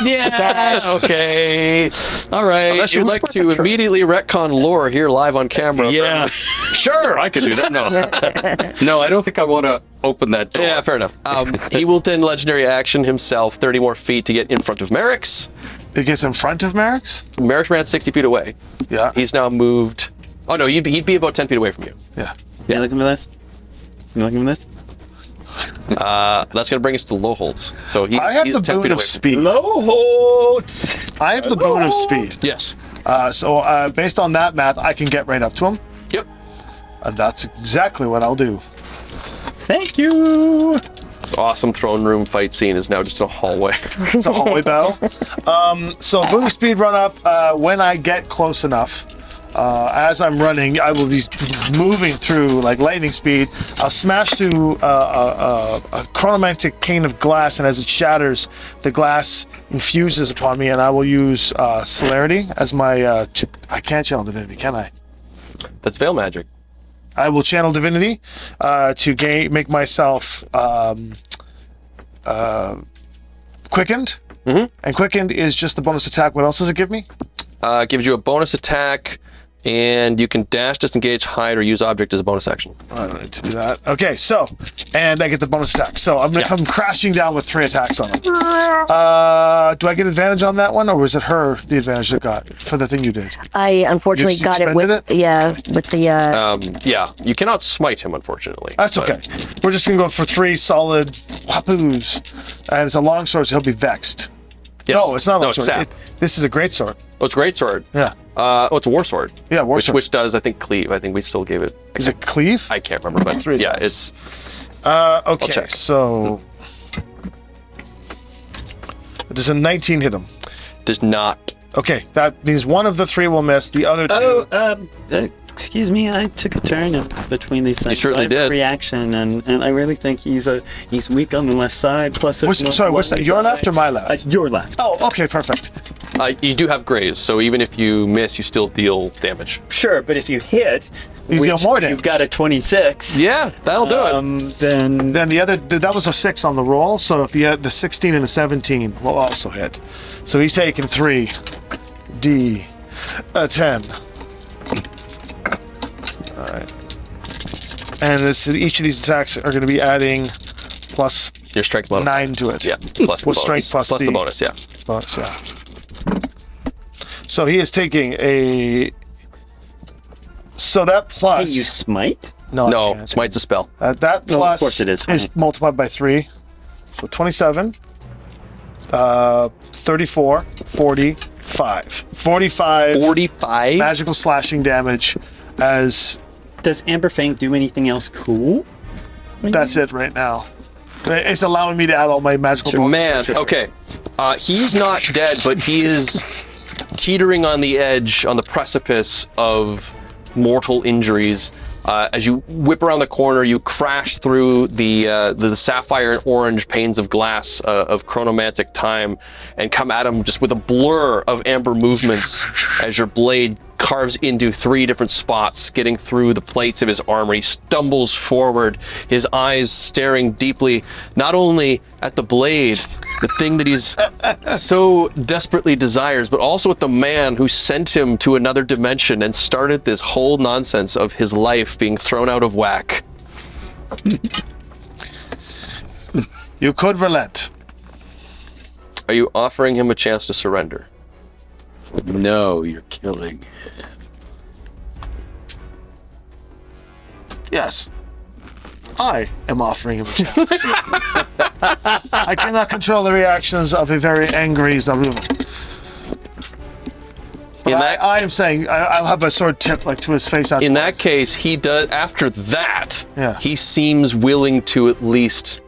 Guess. Okay. All right. Unless you'd like to immediately retcon lore here live on camera. Yeah. Sure, I could do that. No. No, I don't think I want to open that door. Yeah, fair enough. He will then legendary action himself 30 more feet to get in front of Merrick's. It gets in front of Merrick's? Merrick's ran 60 feet away. Yeah. He's now moved. Oh, no, he'd be about 10 feet away from you. Yeah. You looking for this? You looking for this? That's going to bring us to Lowholtz. So he's I have the 10 feet boon away. of speed. Lowholtz! I have the boon of speed. Yes. So based on that math, I can get right up to him. Yep. And that's exactly what I'll do. Thank you! This awesome throne room fight scene is now just a hallway. It's a hallway battle. So boon of speed run up. When I get close enough, as I'm running, I will be moving through like lightning speed. I'll smash through a chronomantic pane of glass, and as it shatters, the glass infuses upon me, and I will use celerity as my. I can't channel divinity, can I? That's veil magic. I will channel divinity to make myself quickened. Mm-hmm. And quickened is just the bonus attack. What else does it give me? Gives you a bonus attack, and you can dash, disengage, hide, or use object as a bonus action. I don't need to do that. Okay, so, and I get the bonus attack. So I'm going to come crashing down with 3 attacks on him. Do I get advantage on that one, or was it her, the advantage that got for the thing you did? I unfortunately You got it with expended with the Yeah, you cannot smite him, unfortunately. That's but- okay. We're just going to go for 3 solid whapoos. And it's a long sword, so he'll be vexed. Yes. No, it's not a No, long it's sword. sap. This is a great sword. Oh, it's a great sword. Yeah. Oh, it's a war sword. Yeah, war sword. Which does, I think, cleave. I think we still gave it. Is it cleave? I can't remember, but 3 yeah, attacks. it's. Okay, check. so does a 19 hit him? Does not. Okay, that means one of the 3 will miss. The other 2. Oh, excuse me, I took a turn in between these things. certainly I have a did. Reaction, and I really think he's weak on the left side. Plus, there's What's that? Your left or my left? Your left. Oh, okay, perfect. You do have graze, so even if you miss, you still deal damage. Sure, but if you hit, You deal more damage. You've got a 26. Yeah, that'll do it. Then Then the other, that was a 6 on the roll, so if the 16 and the 17 will also hit. So he's taking 3 D 10. All right. And each of these attacks are going to be adding plus Your strength modifier. 9 to it. Yeah, plus the With bonus. strength plus the the- bonus, yeah. Bonus, yeah. So he is taking a. So that plus. can you smite? No, I No, can't. smite's a spell. That No, of plus course it is. multiplied by 3. So 27, 34, 45. 45 45? magical slashing damage as Does Amber Fang do anything else cool? that's it right now. It's allowing me to add all my magical Man, bonuses. okay. He's not dead, but he is teetering on the edge, on the precipice of mortal injuries. As you whip around the corner, you crash through the sapphire and orange panes of glass of chronomantic time and come at him just with a blur of amber movements as your blade carves into 3 different spots, getting through the plates of his armor. He stumbles forward, his eyes staring deeply, not only at the blade, the thing that he's so desperately desires, but also at the man who sent him to another dimension and started this whole nonsense of his life being thrown out of whack. You could relent. Are you offering him a chance to surrender? No, you're killing. Yes. I am offering him a chance. to surrender. I cannot control the reactions of a very angry Zaruma. But In that- I am saying I'll have my sword tipped like to his face. In that case, he does. After that, Yeah. he seems willing to at least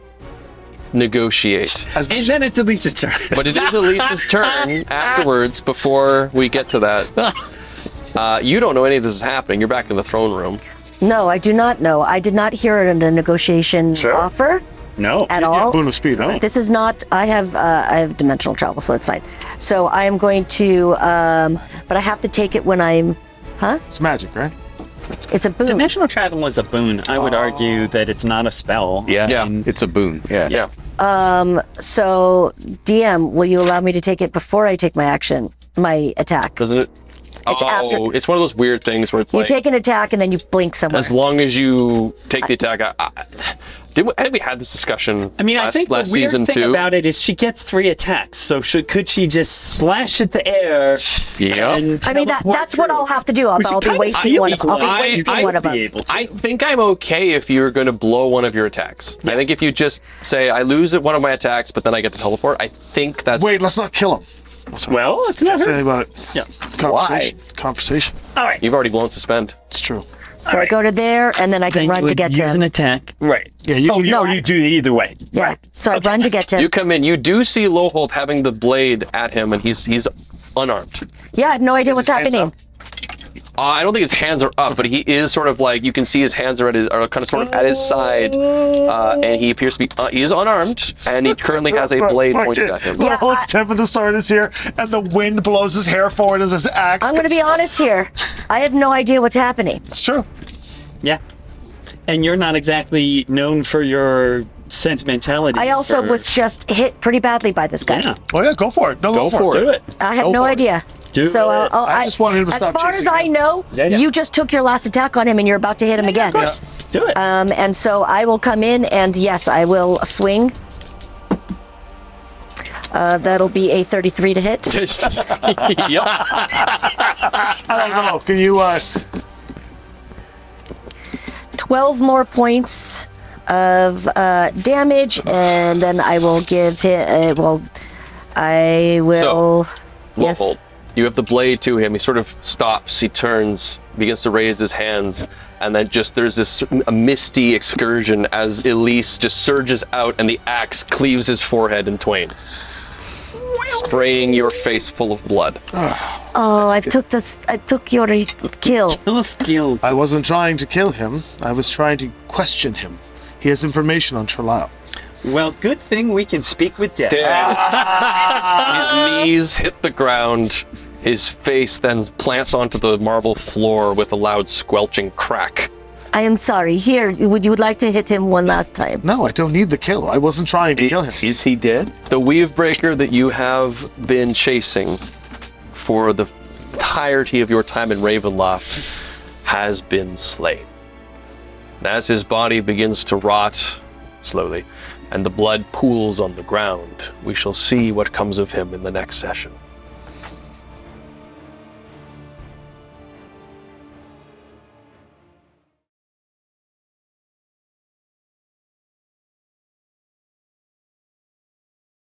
negotiate. as And then it's at least his turn. But it is at least his turn afterwards before we get to that. You don't know any of this is happening. You're back in the throne room. No, I do not know. I did not hear it in a negotiation offer No. at all. boon of speed, right? This is not. I have dimensional travel, so that's fine. So I am going to, but I have to take it when I'm. Huh? It's magic, right? It's a boon. Dimensional travel is a boon. I would argue that it's not a spell. Yeah, Yeah. it's a boon. Yeah. Yeah. So, DM, will you allow me to take it before I take my attack? Doesn't it? It's after. It's one of those weird things where it's You like, take an attack and then you blink somewhere. as long as you take the attack. Had we had this discussion? I mean, I think the last weird season thing too? about it is she gets 3 attacks. So could she just slash at the air? Yeah. and I mean, teleport that's what through? I'll have to do. I'll Which be kind of wasting feel one of like one of them. be able to. I think I'm okay if you're going to blow one of your attacks. I think if you just say, I lose one of my attacks, but then I get to teleport, I think that's... Wait, let's not kill him. Well, it's not Can't say her. anything about it. Yeah. Conversation. All right. You've already blown suspend. It's true. So I go to there and then I can Then run you to would get to use him. an attack. Right. Yeah, you can No, you do it either way. Yeah. So I run to get to him. You come in, you do see Loholt having the blade at him, and he's unarmed. Yeah, I have no idea what's his hands happening. I don't think his hands are up, but he is sort of like, you can see his hands are at his side, and he appears to be, he is unarmed, and he currently has a blade pointed at him. Yeah, The whole step of the sword is here, and the wind blows his hair forward as his axe. I'm going to be honest here. I have no idea what's happening. It's true. Yeah. And you're not exactly known for your sentimentality. I also was just hit pretty badly by this guy. Yeah. Oh yeah, go for it. No, Go for Do it. I have Go no for it. idea. Do so it. I just wanted him to as stop far as chasing I him. know, Yeah. you just took your last attack on him and you're about to hit him again. Yeah. Do it. And so I will come in and yes, I will swing. That'll be a 33 to hit. Yep. I don't know. Can you? 12 more points of damage, and then I will give him. I will. Yes. Loholt, you have the blade to him. He sort of stops. He turns, begins to raise his hands, and then there's this a misty excursion as Elise just surges out, and the axe cleaves his forehead in twain, spraying your face full of blood. Oh, I took your kill. Celestial. I wasn't trying to kill him. I was trying to question him. He has information on Toril. Well, good thing we can speak with death. His knees hit the ground. His face then plants onto the marble floor with a loud squelching crack. I am sorry. Here, would you like to hit him one last time? No, I don't need the kill. I wasn't trying to kill him. Is he dead? The Weavebreaker that you have been chasing for the entirety of your time in Ravenloft has been slain. And as his body begins to rot slowly, and the blood pools on the ground, we shall see what comes of him in the next session.